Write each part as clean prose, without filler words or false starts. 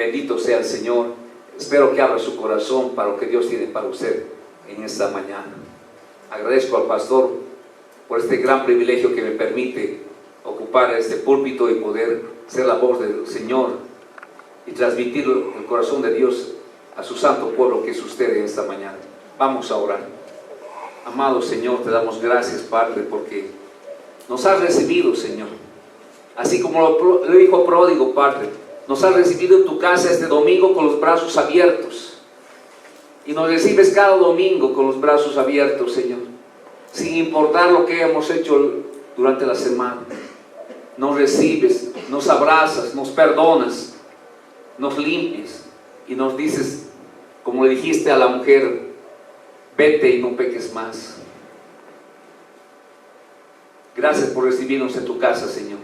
Bendito sea el Señor. Espero que abra su corazón para lo que Dios tiene para usted en esta mañana. Agradezco al pastor por este gran privilegio que me permite ocupar este púlpito y poder ser la voz del Señor y transmitir el corazón de Dios a su santo pueblo que es usted en esta mañana. Vamos a orar. Amado Señor, te damos gracias, Padre, porque nos has recibido, Señor. Así como lo hijo pródigo, Padre, nos has recibido en tu casa este domingo con los brazos abiertos. Y nos recibes cada domingo con los brazos abiertos, Señor. Sin importar lo que hemos hecho durante la semana. Nos recibes, nos abrazas, nos perdonas, nos limpias y nos dices, como le dijiste a la mujer, vete y no peques más. Gracias por recibirnos en tu casa, Señor.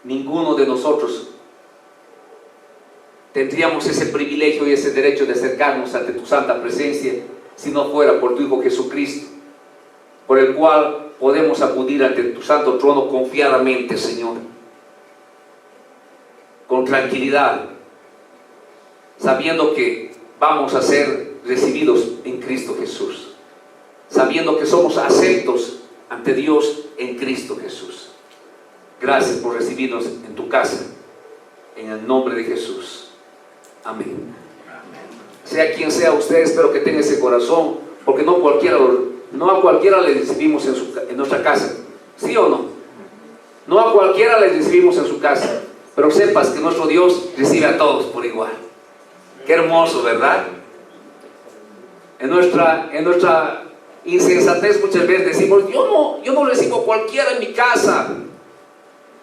Ninguno de nosotros tendríamos ese privilegio y ese derecho de acercarnos ante tu santa presencia si no fuera por tu Hijo Jesucristo, por el cual podemos acudir ante tu santo trono confiadamente, Señor, con tranquilidad, sabiendo que vamos a ser recibidos en Cristo Jesús, sabiendo que somos aceptos ante Dios en Cristo Jesús. Gracias por recibirnos en tu casa, en el nombre de Jesús. Amén. Sea quien sea usted, espero que tenga ese corazón, porque no a cualquiera le recibimos en nuestra casa, ¿sí o no? No a cualquiera le recibimos en su casa, pero sepas que nuestro Dios recibe a todos por igual. Qué hermoso, ¿verdad? En nuestra insensatez muchas veces decimos, yo no recibo a cualquiera en mi casa.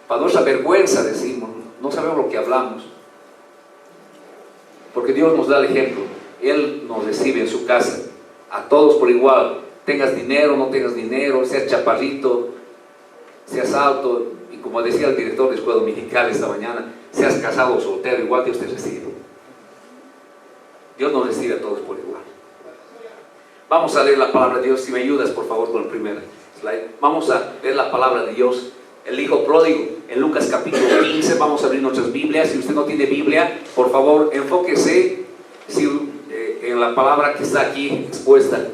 Para nuestra vergüenza decimos, no sabemos lo que hablamos. Porque Dios nos da el ejemplo. Él nos recibe en su casa a todos por igual. Tengas dinero, no tengas dinero, seas chaparrito, seas alto, y como decía el director de escuela dominical esta mañana, seas casado o soltero, igual Dios te recibe. Dios nos recibe a todos por igual. Vamos a leer la palabra de Dios. Si me ayudas, por favor, con el primer slide. Vamos a leer la palabra de Dios. El hijo pródigo, en Lucas capítulo 15. Vamos a abrir nuestras Biblias. Si usted no tiene Biblia, por favor, enfóquese en la palabra que está aquí expuesta.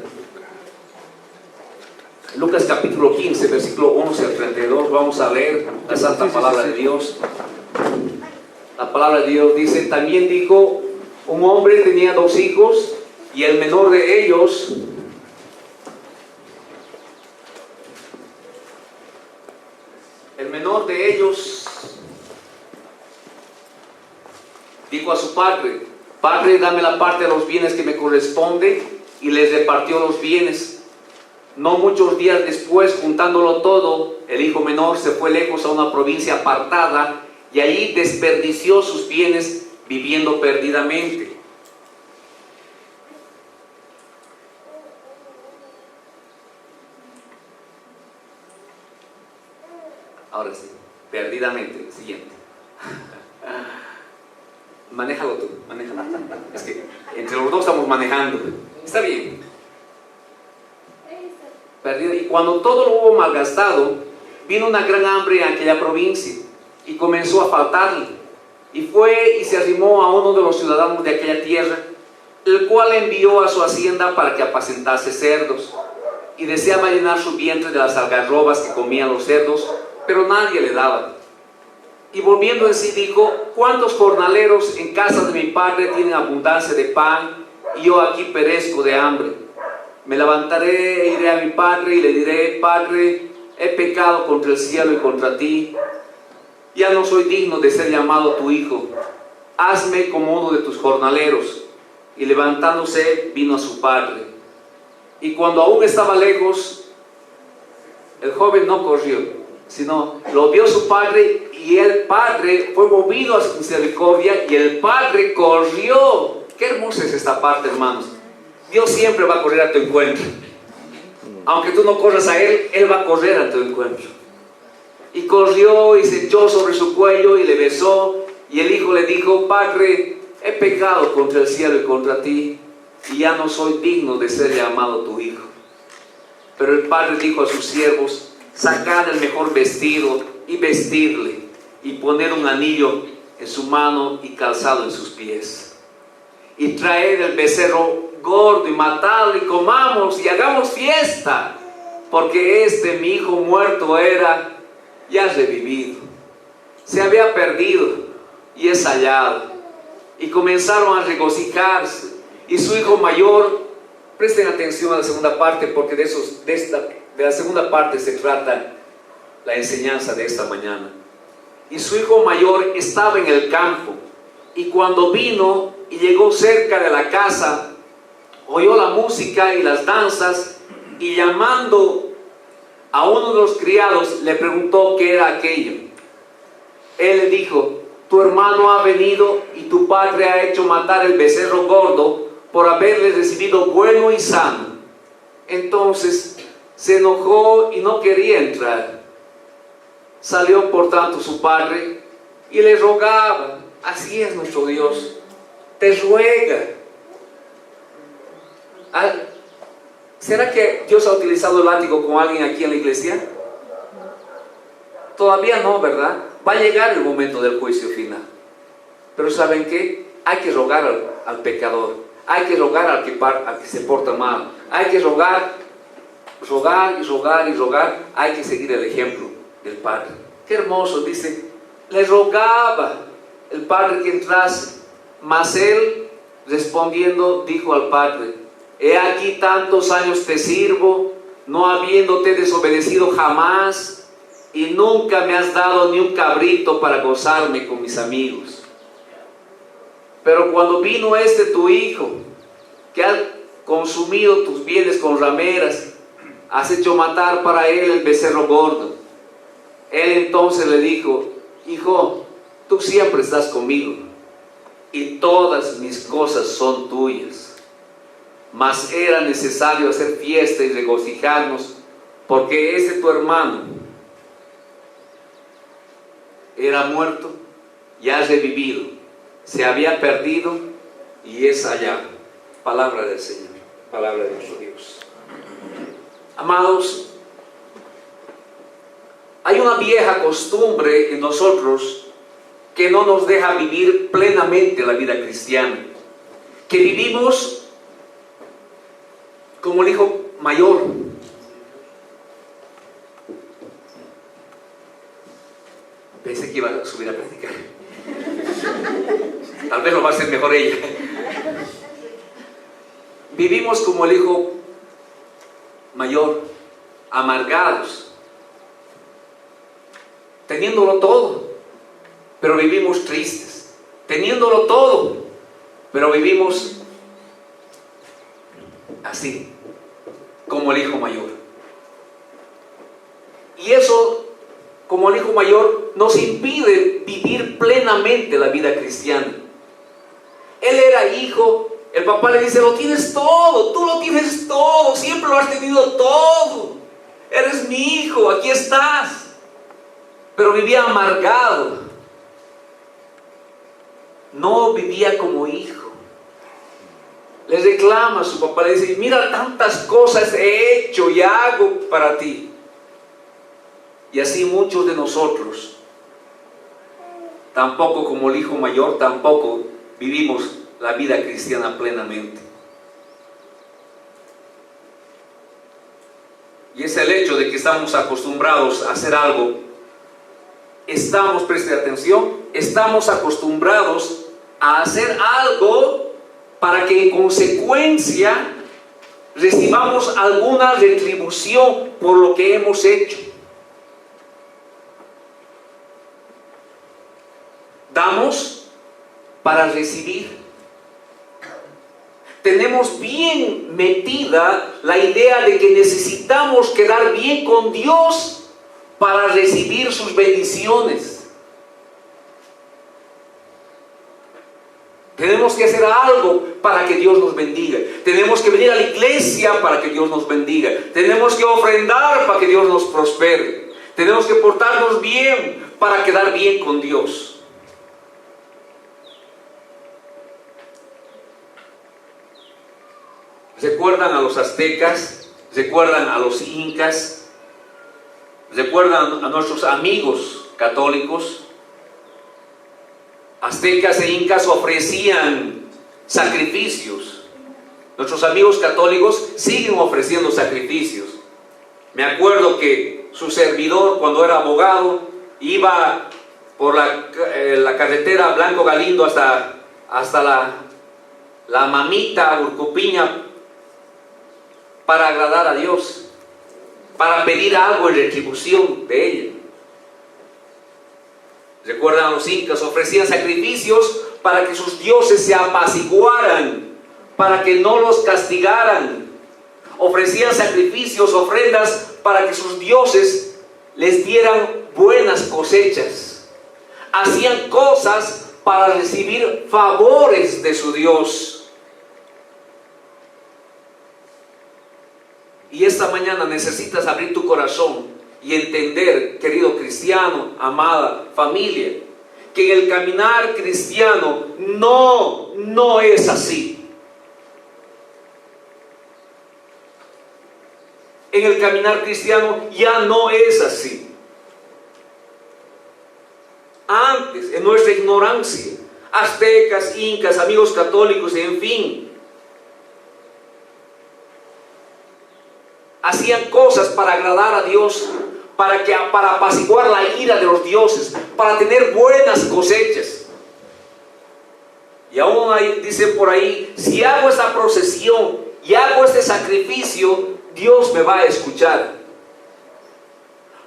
Lucas capítulo 15, versículo 11 al 32. Vamos a leer la santa palabra de Dios. La palabra de Dios dice: también dijo, un hombre tenía 2 hijos, y el menor de ellos dijo a su padre: Padre, dame la parte de los bienes que me corresponde, y les repartió los bienes. No muchos días después, juntándolo todo, el hijo menor se fue lejos a una provincia apartada, y allí desperdició sus bienes viviendo perdidamente. Ahora sí, perdidamente. Siguiente. Manéjalo tú, manéjalo. Es que entre los dos estamos manejando. Está bien. Perdido. Y cuando todo lo hubo malgastado, vino una gran hambre en aquella provincia y comenzó a faltarle. Y fue y se arrimó a uno de los ciudadanos de aquella tierra, el cual envió a su hacienda para que apacentase cerdos. Y deseaba llenar su vientre de las algarrobas que comían los cerdos, pero nadie le daba. Y volviendo en sí dijo: ¿cuántos jornaleros en casa de mi padre tienen abundancia de pan, y yo aquí perezco de hambre? Me levantaré e iré a mi padre y le diré: Padre, he pecado contra el cielo y contra ti, ya no soy digno de ser llamado tu hijo. Hazme como uno de tus jornaleros. Y levantándose vino a su padre. Y cuando aún estaba lejos, el joven no corrió, sino lo vio su padre, y el padre fue movido a su misericordia, y el padre corrió. Qué hermosa es esta parte, hermanos. Dios siempre va a correr a tu encuentro. Aunque tú no corras a Él, Él va a correr a tu encuentro. Y corrió y se echó sobre su cuello y le besó. Y el hijo le dijo: Padre, he pecado contra el cielo y contra ti, y ya no soy digno de ser llamado tu hijo. Pero el padre dijo a sus siervos: sacad el mejor vestido y vestirle, y poned un anillo en su mano y calzado en sus pies. Y traed el becerro gordo y matadlo y comamos y hagamos fiesta, porque mi hijo muerto era y ha revivido. Se había perdido y es hallado. Y comenzaron a regocijarse. Y su hijo mayor, presten atención a la segunda parte, porque de la segunda parte se trata la enseñanza de esta mañana. Y su hijo mayor estaba en el campo, y cuando vino y llegó cerca de la casa, oyó la música y las danzas, y llamando a uno de los criados, le preguntó qué era aquello. Él le dijo: tu hermano ha venido y tu padre ha hecho matar el becerro gordo por haberle recibido bueno y sano. Entonces se enojó y no quería entrar. Salió por tanto su padre y le rogaba. Así es nuestro Dios, te ruega. ¿Será que Dios ha utilizado el látigo con alguien aquí en la iglesia? Todavía no, ¿verdad? Va a llegar el momento del juicio final. Pero ¿saben qué? Hay que rogar al pecador. Hay que rogar al que se porta mal. Hay que rogar y rogar y rogar. Hay que seguir el ejemplo del Padre. Qué hermoso, dice, le rogaba el Padre que entrase. Mas él, respondiendo, dijo al Padre: he aquí tantos años te sirvo, no habiéndote desobedecido jamás, y nunca me has dado ni un cabrito para gozarme con mis amigos. Pero cuando vino tu hijo, que ha consumido tus bienes con rameras, has hecho matar para él el becerro gordo. Él entonces le dijo: hijo, tú siempre estás conmigo, y todas mis cosas son tuyas. Mas era necesario hacer fiesta y regocijarnos, porque tu hermano era muerto y ha revivido, se había perdido y es hallado. Palabra del Señor, palabra de nuestro Dios. Amados, hay una vieja costumbre en nosotros que no nos deja vivir plenamente la vida cristiana, que vivimos como el hijo mayor. Pensé que iba a subir a predicar. Tal vez lo va a hacer mejor ella. Vivimos como el hijo mayor, amargados, teniéndolo todo, pero vivimos tristes. Teniéndolo todo, pero vivimos así, como el hijo mayor. Y eso, como el hijo mayor, nos impide vivir plenamente la vida cristiana. Él era hijo, el papá le dice: lo tienes todo, tú lo tienes todo, siempre lo has tenido todo, eres mi hijo, aquí estás. Pero vivía amargado, no vivía como hijo. Le reclama a su papá, le dice: mira, tantas cosas he hecho y hago para ti. Y así muchos de nosotros, tampoco como el hijo mayor, tampoco vivimos la vida cristiana plenamente. Y es el hecho de que estamos acostumbrados a hacer algo. Presten atención, estamos acostumbrados a hacer algo para que en consecuencia recibamos alguna retribución por lo que hemos hecho. Damos para recibir. Tenemos bien metida la idea de que necesitamos quedar bien con Dios para recibir sus bendiciones. Tenemos que hacer algo para que Dios nos bendiga. Tenemos que venir a la iglesia para que Dios nos bendiga. Tenemos que ofrendar para que Dios nos prospere. Tenemos que portarnos bien para quedar bien con Dios. ¿Recuerdan a los aztecas? ¿Recuerdan a los incas? ¿Recuerdan a nuestros amigos católicos? Aztecas e incas ofrecían sacrificios. Nuestros amigos católicos siguen ofreciendo sacrificios. Me acuerdo que su servidor, cuando era abogado, iba por la carretera Blanco Galindo hasta la Mamita, Urcupiña, para agradar a Dios, para pedir algo en retribución de ella. Recuerdan, a los incas ofrecían sacrificios para que sus dioses se apaciguaran, para que no los castigaran. Ofrecían sacrificios, ofrendas, para que sus dioses les dieran buenas cosechas. Hacían cosas para recibir favores de su Dios. Y esta mañana necesitas abrir tu corazón y entender, querido cristiano, amada familia, que en el caminar cristiano no es así. En el caminar cristiano ya no es así. Antes, en nuestra ignorancia, aztecas, incas, amigos católicos, en fin, hacían cosas para agradar a Dios, para apaciguar la ira de los dioses, para tener buenas cosechas. Y aún dice por ahí, si hago esta procesión y hago este sacrificio, Dios me va a escuchar.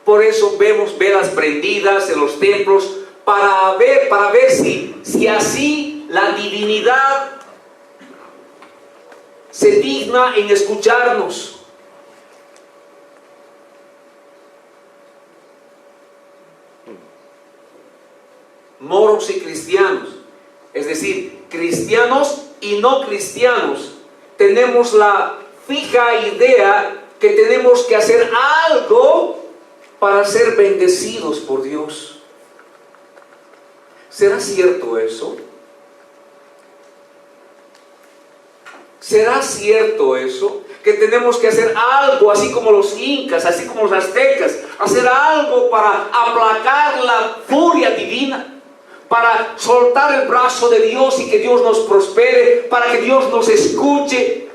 Por eso vemos velas prendidas en los templos, para ver si así la divinidad se digna en escucharnos. Moros y cristianos, es decir, cristianos y no cristianos, tenemos la fija idea que tenemos que hacer algo para ser bendecidos por Dios. ¿Será cierto eso? ¿Será cierto eso? Que tenemos que hacer algo, así como los incas, así como los aztecas, hacer algo para aplacar la furia divina, para soltar el brazo de Dios y que Dios nos prospere, para que Dios nos escuche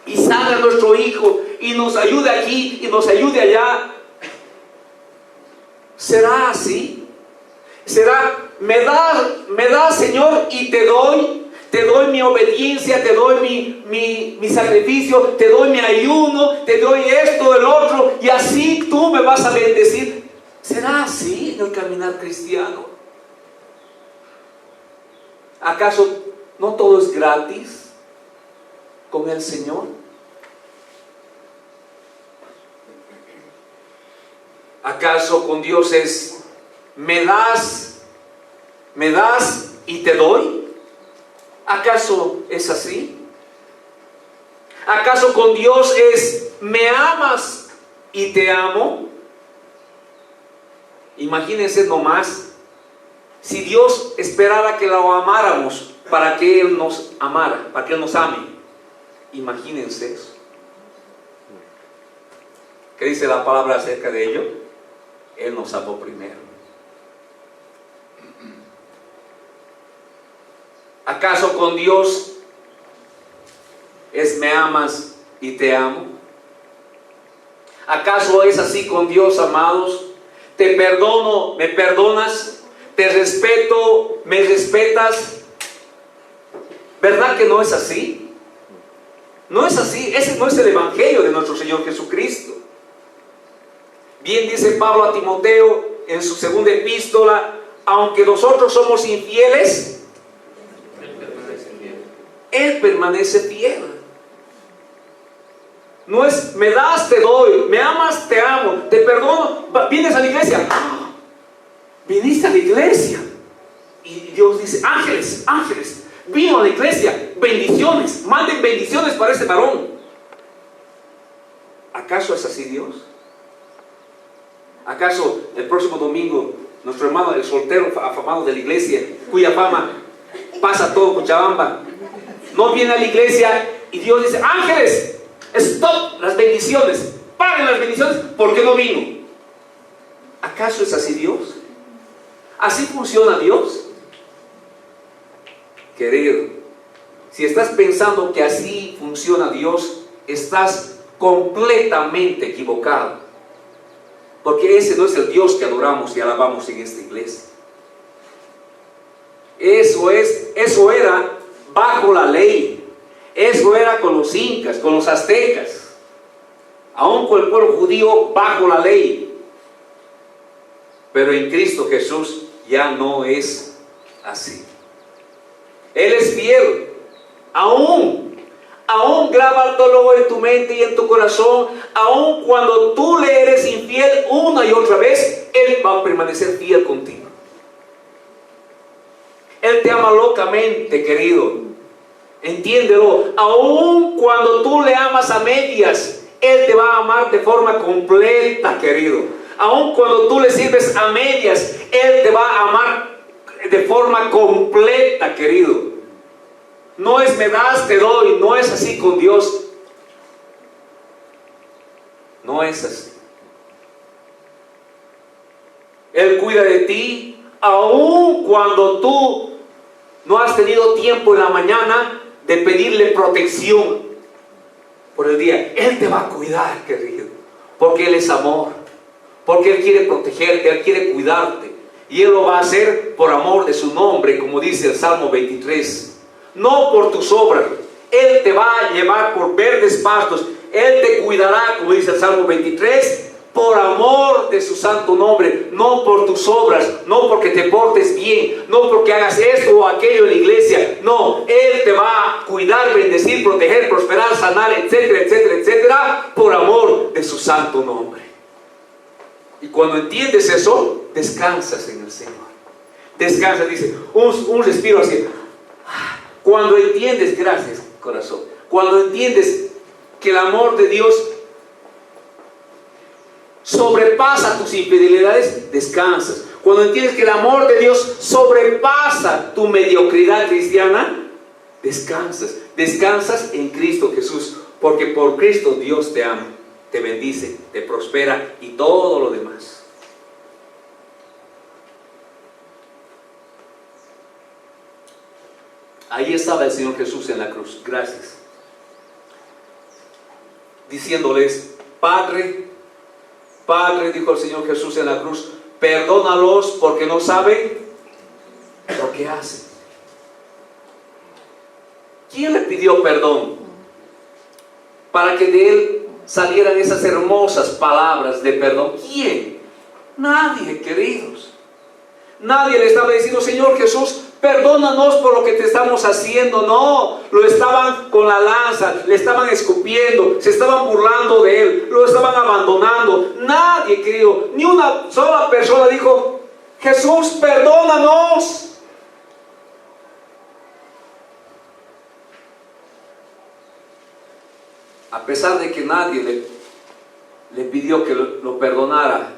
y salve a nuestro hijo y nos ayude aquí y nos ayude allá. ¿Será así? ¿Será, me das Señor y te doy mi obediencia, te doy mi sacrificio, te doy mi ayuno, te doy esto, el otro, y así tú me vas a bendecir? ¿Será así en el caminar cristiano? ¿Acaso no todo es gratis con el Señor? ¿Acaso con Dios es me das y te doy? ¿Acaso es así? ¿Acaso con Dios es me amas y te amo? Imagínense nomás, si Dios esperara que lo amáramos para que Él nos amara, para que Él nos ame. Imagínense eso. ¿Qué dice la palabra acerca de ello? Él nos amó primero. ¿Acaso con Dios es me amas y te amo? ¿Acaso es así con Dios, amados? Te perdono, me perdonas, te respeto, me respetas. ¿Verdad que no es así? No es así. Ese no es el evangelio de nuestro Señor Jesucristo. Bien dice Pablo a Timoteo en su segunda epístola: aunque nosotros somos infieles, Él permanece fiel. No es me das, te doy, me amas, te amo, te perdono. Vienes a la iglesia. Viniste a la iglesia. Y Dios dice: ángeles, ángeles, vino a la iglesia, bendiciones, manden bendiciones para este varón. ¿Acaso es así Dios? ¿Acaso el próximo domingo nuestro hermano, el soltero afamado de la iglesia, cuya fama pasa todo Cochabamba, no viene a la iglesia y Dios dice: ángeles, stop las bendiciones, paren las bendiciones, ¿por qué no vino? ¿Acaso es así Dios? ¿Así funciona Dios? querido, si estás pensando que así funciona Dios, estás completamente equivocado. Porque ese no es el Dios que adoramos y alabamos en esta iglesia. Eso era bajo la ley. Eso era con los incas, con los aztecas. Aún con el pueblo judío bajo la ley. Pero en Cristo Jesús ya no es así. Él es fiel. Aún grábatelo en tu mente y en tu corazón. Aún cuando tú le eres infiel una y otra vez, Él va a permanecer fiel contigo. Él te ama locamente, querido. Entiéndelo. Aún cuando tú le amas a medias, Él te va a amar de forma completa, querido. Aún cuando tú le sirves a medias, Él te va a amar de forma completa, querido. No es me das, te doy. No es así con Dios. No es así. Él cuida de ti, aun cuando tú no has tenido tiempo en la mañana de pedirle protección por el día. Él te va a cuidar, querido, porque Él es amor, porque Él quiere protegerte, Él quiere cuidarte, y Él lo va a hacer por amor de su nombre, como dice el Salmo 23. No por tus obras. Él te va a llevar por verdes pastos. Él te cuidará, como dice el Salmo 23, por amor de su santo nombre. No por tus obras, no porque te portes bien, no porque hagas esto o aquello en la iglesia. No, Él te va a cuidar, bendecir, proteger, prosperar, sanar, etcétera, etcétera, etcétera, por amor de su santo nombre. Y cuando entiendes eso, descansas en el Señor. Descansas, dice, un respiro así. Cuando entiendes, gracias corazón, cuando entiendes que el amor de Dios sobrepasa tus infidelidades, descansas. Cuando entiendes que el amor de Dios sobrepasa tu mediocridad cristiana, descansas. Descansas en Cristo Jesús, porque por Cristo Dios te ama, te bendice, te prospera y todo lo demás. Ahí estaba el Señor Jesús en la cruz, gracias, diciéndoles: Padre, Padre, dijo el Señor Jesús en la cruz, perdónalos porque no saben lo que hacen. ¿Quién le pidió perdón? Para que de Él salieran esas hermosas palabras de perdón. ¿Quién? Nadie, queridos. Nadie le estaba diciendo: Señor Jesús, perdónanos por lo que te estamos haciendo. No, lo estaban con la lanza, le estaban escupiendo, se estaban burlando de Él, lo estaban abandonando. Nadie, querido, ni una sola persona dijo: Jesús, perdónanos. A pesar de que nadie le pidió que lo perdonara,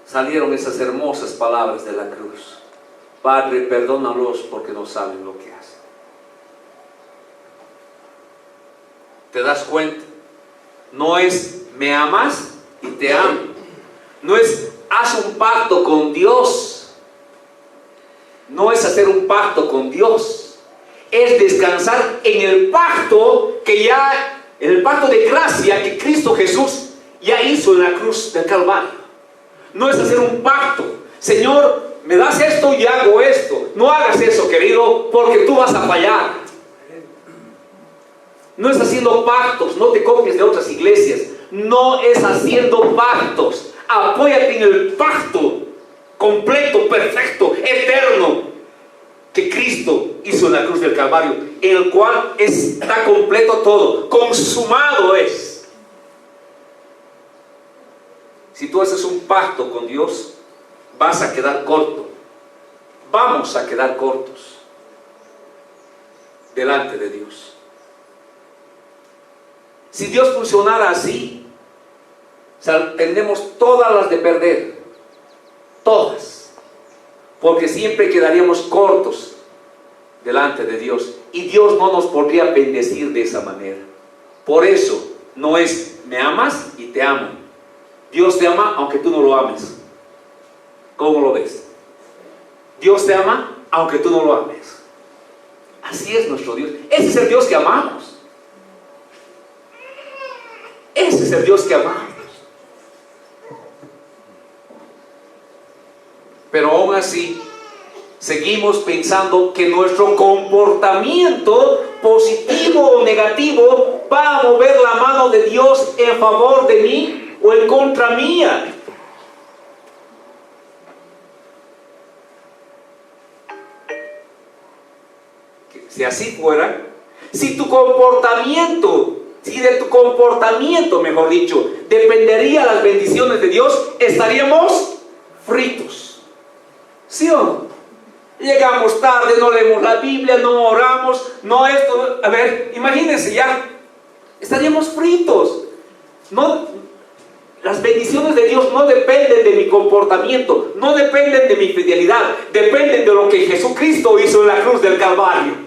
salieron esas hermosas palabras de la cruz: Padre, perdónalos porque no saben lo que hacen. ¿Te das cuenta? No es me amas y te amo. No es haz un pacto con Dios. No es hacer un pacto con Dios. Es descansar en el pacto en el pacto de gracia que Cristo Jesús ya hizo en la cruz del Calvario. No es hacer un pacto. Señor, me das esto y hago esto. No hagas eso, querido, porque tú vas a fallar. No es haciendo pactos. No te copies de otras iglesias. No es haciendo pactos. Apóyate en el pacto completo, perfecto, eterno que Cristo hizo en la cruz del Calvario, en el cual está completo todo. Consumado es. Si tú haces un pacto con Dios, vas a quedar corto. Vamos a quedar cortos delante de Dios. Si Dios funcionara así, tendremos todas las de perder. Todas. Porque siempre quedaríamos cortos delante de Dios. Y Dios no nos podría bendecir de esa manera. Por eso, no es me amas y te amo. Dios te ama aunque tú no lo ames. ¿Cómo lo ves? Dios te ama aunque tú no lo ames. Así es nuestro Dios. Ese es el Dios que amamos. Ese es el Dios que amamos. Pero aún así, seguimos pensando que nuestro comportamiento, positivo o negativo, va a mover la mano de Dios en favor de mí o en contra mía. Si así fuera, si de tu comportamiento, mejor dicho, dependería las bendiciones de Dios, estaríamos fritos. ¿Sí o no? Llegamos tarde, no leemos la Biblia, no oramos, no esto. A ver, imagínense ya, estaríamos fritos. No, las bendiciones de Dios no dependen de mi comportamiento, no dependen de mi fidelidad, dependen de lo que Jesucristo hizo en la cruz del Calvario.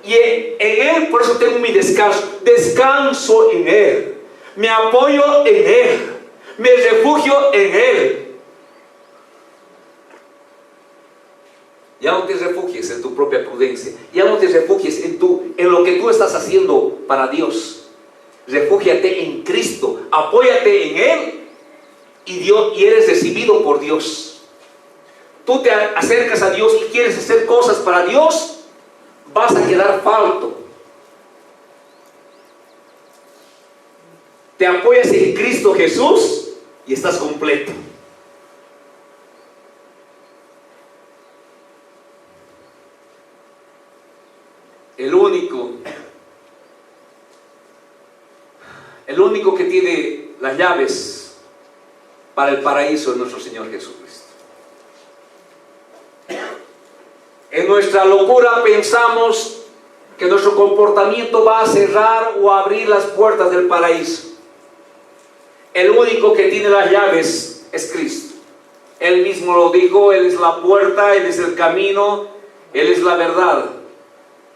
Y en Él, por eso tengo mi descanso en Él, me apoyo en Él, me refugio en Él. Ya no te refugies en tu propia prudencia, ya no te refugies en lo que tú estás haciendo para Dios. Refúgiate en Cristo, apóyate en Él y eres recibido por Dios. Tú te acercas a Dios y quieres hacer cosas para Dios, vas a quedar falto. Te apoyas en Cristo Jesús y estás completo. El único que tiene las llaves para el paraíso es nuestro Señor Jesucristo. En nuestra locura pensamos que nuestro comportamiento va a cerrar o a abrir las puertas del paraíso. El único que tiene las llaves es Cristo. Él mismo lo dijo: Él es la puerta, Él es el camino, Él es la verdad.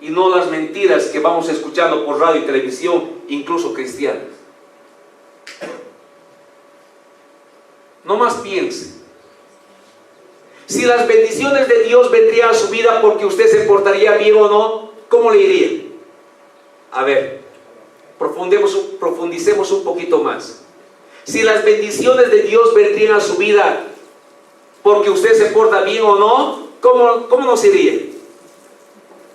Y no las mentiras que vamos escuchando por radio y televisión, incluso cristianas. No más piense. Si las bendiciones de Dios vendrían a su vida porque usted se portaría bien o no, ¿cómo le iría? A ver, profundicemos un poquito más. Si las bendiciones de Dios vendrían a su vida porque usted se porta bien o no, ¿cómo nos iría?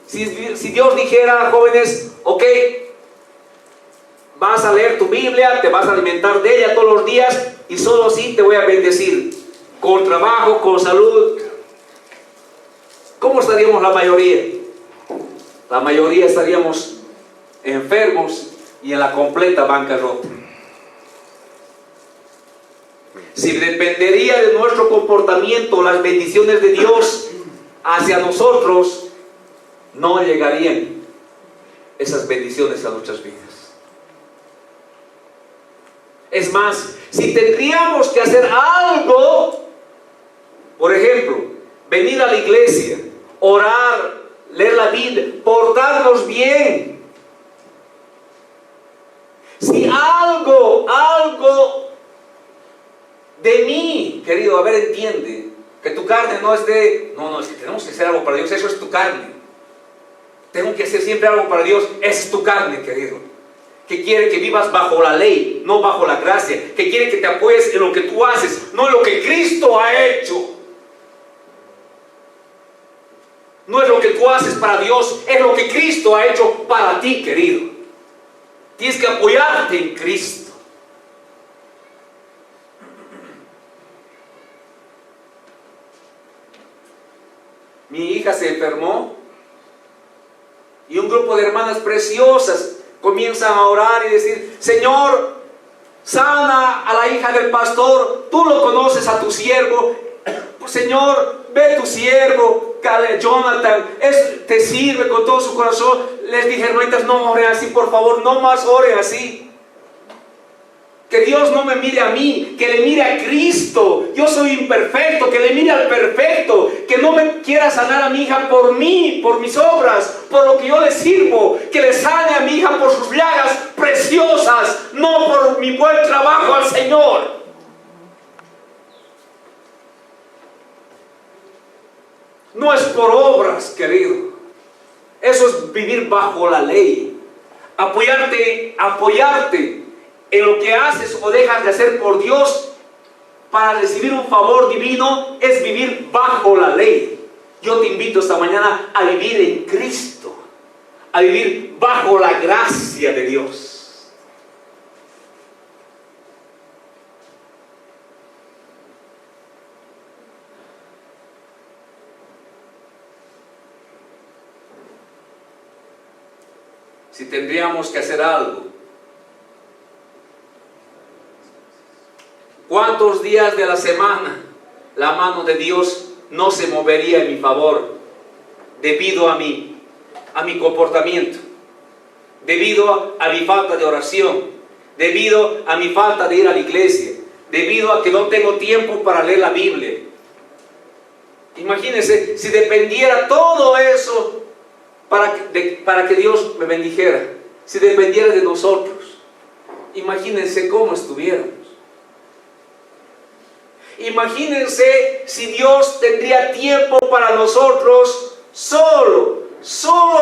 Si Dios dijera: jóvenes, ok, vas a leer tu Biblia, te vas a alimentar de ella todos los días y solo así te voy a bendecir, con trabajo, con salud, ¿cómo estaríamos la mayoría? La mayoría estaríamos enfermos y en la completa bancarrota. Si dependería de nuestro comportamiento las bendiciones de Dios hacia nosotros, no llegarían esas bendiciones a nuestras vidas. Es más, si tendríamos que hacer algo, por ejemplo, venir a la iglesia, orar, leer la Biblia, portarnos bien. Si algo de mí, querido, a ver, entiende, que tu carne no es es que tenemos que hacer algo para Dios, eso es tu carne. Tengo que hacer siempre algo para Dios, esa es tu carne, querido. Que quiere que vivas bajo la ley, no bajo la gracia. Que quiere que te apoyes en lo que tú haces, no en lo que Cristo ha hecho. No es lo que tú haces para Dios, es lo que Cristo ha hecho para ti, querido. Tienes que apoyarte en Cristo. Mi hija se enfermó y un grupo de hermanas preciosas comienzan a orar y decir: Señor, sana a la hija del pastor, tú lo conoces a tu siervo. Señor, ve tu siervo, Jonathan, te sirve con todo su corazón. Les dije: hermanitas, no oren así, por favor, no más oren así. Que Dios no me mire a mí, que le mire a Cristo. Yo soy imperfecto, que le mire al perfecto. Que no me quiera sanar a mi hija por mí, por mis obras, por lo que yo le sirvo. Que le sane a mi hija por sus llagas preciosas, no por mi buen trabajo al Señor. No es por obras, querido. Eso es vivir bajo la ley. Apoyarte en lo que haces o dejas de hacer por Dios para recibir un favor divino es vivir bajo la ley. Yo te invito esta mañana a vivir en Cristo, a vivir bajo la gracia de Dios. Si tendríamos que hacer algo, ¿cuántos días de la semana la mano de Dios no se movería en mi favor debido a mi comportamiento, debido a mi falta de oración, debido a mi falta de ir a la iglesia, debido a que no tengo tiempo para leer la Biblia? Imagínense si dependiera todo eso para que Dios me bendijera, si dependiera de nosotros. Imagínense cómo estuviéramos. Imagínense si Dios tendría tiempo para nosotros solo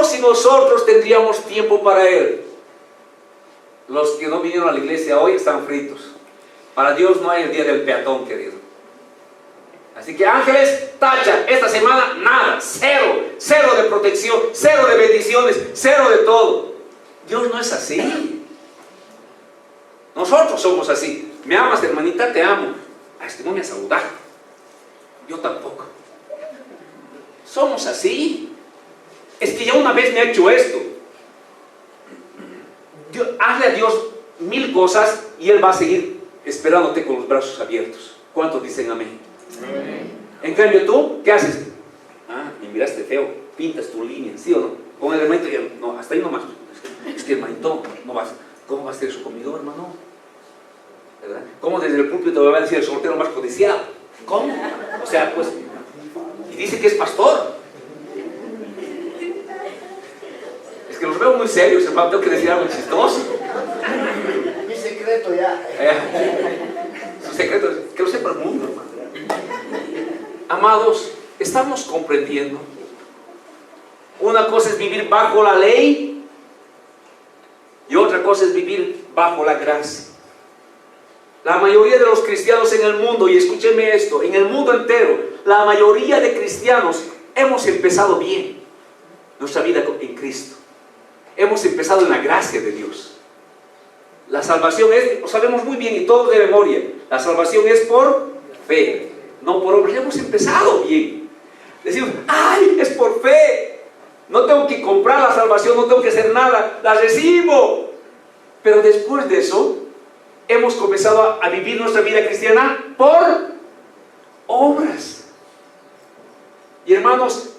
si nosotros tendríamos tiempo para Él. Los que no vinieron a la iglesia hoy están fritos. Para Dios no hay el día del peatón, querido. Así que ángeles, tacha, esta semana nada, cero de protección, cero de bendiciones, cero de todo. Dios no es así. Nosotros somos así. ¿Me amas, hermanita? Te amo. Es que no me has saludado. Yo tampoco. Somos así. Es que ya una vez me ha hecho esto. Hazle a Dios 1000 cosas y Él va a seguir esperándote con los brazos abiertos. ¿Cuántos dicen amén? En cambio tú, ¿qué haces? Me miraste feo, pintas tu línea, ¿sí o no? Con el hermanito, no, hasta ahí nomás. Es que hermanito, no vas, ¿cómo va a ser eso conmigo, hermano? ¿Verdad? ¿Cómo desde el púlpito te va a decir el soltero más codiciado? ¿Cómo? O sea, pues, y dice que es pastor. Es que los veo muy serios, hermano, tengo que decir algo chistoso. Mi secreto ya. Su secreto es que lo sepa el mundo, hermano. Amados, ¿estamos comprendiendo? Una cosa es vivir bajo la ley y otra cosa es vivir bajo la gracia. La mayoría de los cristianos en el mundo, y escúcheme esto, en el mundo entero, la mayoría de cristianos hemos empezado bien nuestra vida en Cristo. Hemos empezado en la gracia de Dios. La salvación es, lo sabemos muy bien y todos de memoria, la salvación es por fe, no por obras. Hemos empezado bien. Decimos, ¡ay, es por fe! No tengo que comprar la salvación, no tengo que hacer nada, la recibo. Pero después de eso, hemos comenzado a vivir nuestra vida cristiana por obras. Y hermanos,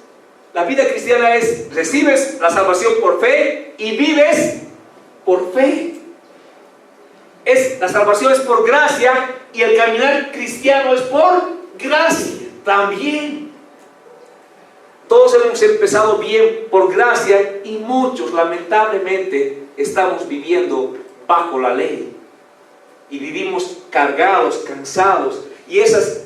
la vida cristiana es, recibes la salvación por fe y vives por fe. La salvación es por gracia y el caminar cristiano es por gracia también. Todos hemos empezado bien por gracia y muchos lamentablemente estamos viviendo bajo la ley y vivimos cargados, cansados, y esas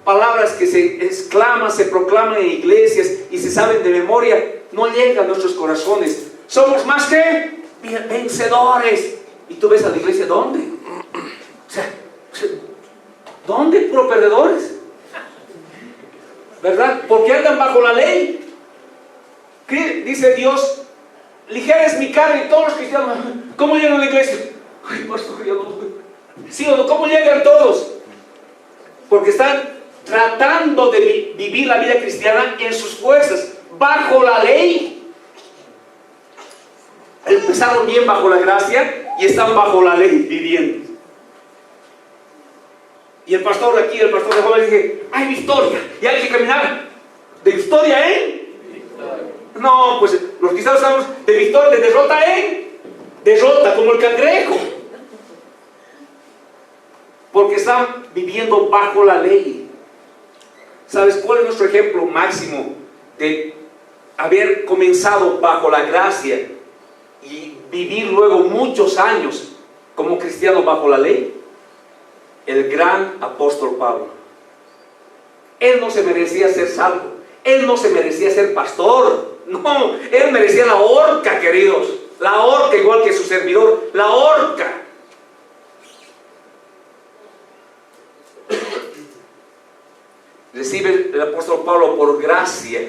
palabras que se exclaman, se proclaman en iglesias y se saben de memoria no llegan a nuestros corazones. Somos más que vencedores. Y tú ves a la iglesia, ¿dónde? O sea, ¿dónde? Puro perdedores, ¿verdad? Porque andan bajo la ley. ¿Qué dice Dios? Ligera es mi carga. Y todos los cristianos, ¿cómo llegan a la iglesia? Ay, pastor, ya no. ¿Sí o no? ¿Cómo llegan todos? Porque están tratando de vivir la vida cristiana en sus fuerzas, bajo la ley. Empezaron bien bajo la gracia y están bajo la ley viviendo. Y el pastor de aquí, el pastor de jóvenes, dice, hay victoria y hay que caminar de victoria en no, pues los cristianos estamos de victoria, de derrota en derrota, como el cangrejo, porque están viviendo bajo la ley. ¿Sabes cuál es nuestro ejemplo máximo de haber comenzado bajo la gracia y vivir luego muchos años como cristianos bajo la ley? El gran apóstol Pablo. Él no se merecía ser salvo, él no se merecía ser pastor, No, él merecía la horca, queridos. La horca, igual que su servidor, la horca. Recibe el apóstol Pablo por gracia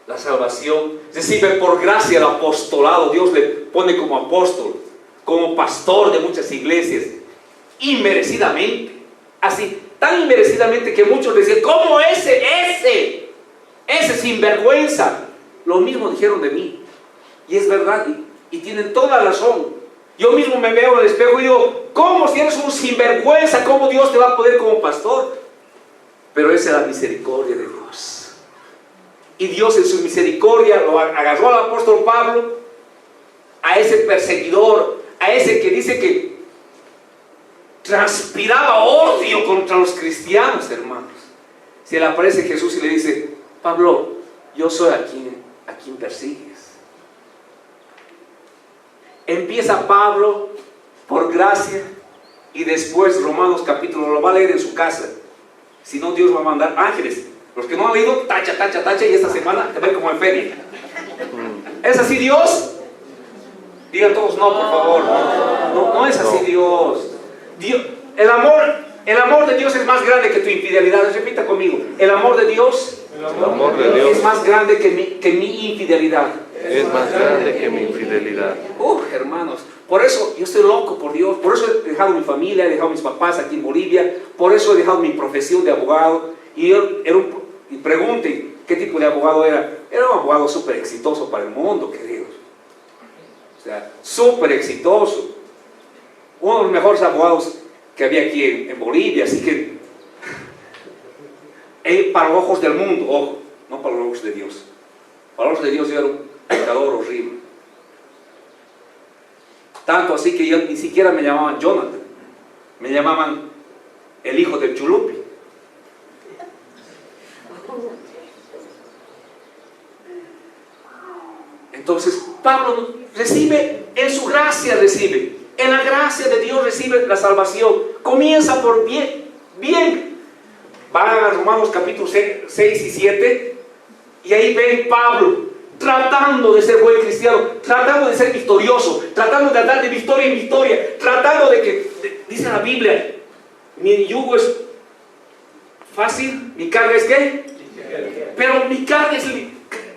la salvación, recibe por gracia el apostolado. Dios le pone como apóstol, como pastor de muchas iglesias, inmerecidamente, así, tan inmerecidamente que muchos decían, ¿cómo ese sinvergüenza? Lo mismo dijeron de mí, y es verdad, y tienen toda la razón. Yo mismo me veo en el espejo y digo, ¿cómo si eres un sinvergüenza? ¿Cómo Dios te va a poner como pastor? Pero esa es la misericordia de Dios. Y Dios en su misericordia lo agarró al apóstol Pablo, a ese perseguidor, a ese que dice que transpiraba odio contra los cristianos, hermanos. Se le aparece Jesús y le dice, Pablo, yo soy a quien persigues. Empieza Pablo por gracia, y después Romanos capítulo, lo va a leer en su casa. Si no, Dios va a mandar ángeles. Los que no han leído, tacha, y esta semana te ven como en feria. ¿Es así Dios? Digan todos no, por favor. No es así Dios. El amor de Dios es más grande que tu infidelidad. Repita conmigo. El amor de Dios es más grande que mi infidelidad. Es más grande que mi infidelidad. Hermanos, por eso yo estoy loco por Dios. Por eso he dejado mi familia, he dejado mis papás aquí en Bolivia. Por eso he dejado mi profesión de abogado. Y pregunten qué tipo de abogado era. Era un abogado súper exitoso para el mundo, queridos. O sea, súper exitoso. Uno de los mejores abogados que había aquí en Bolivia. Así que, para los ojos del mundo, ojo, no para los ojos de Dios. Para los ojos de Dios yo era un pecador horrible. Tanto así que yo ni siquiera me llamaban Jonathan. Me llamaban el hijo del Chulupi. Entonces Pablo recibe, en su gracia recibe, en la gracia de Dios recibe la salvación. Comienza por bien. Van a Romanos capítulo 6 y 7, y ahí ven Pablo tratando de ser buen cristiano, tratando de ser victorioso, tratando de andar de victoria en victoria, tratando de que, dice la Biblia, mi yugo es fácil, mi carga es ¿qué? Pero mi carga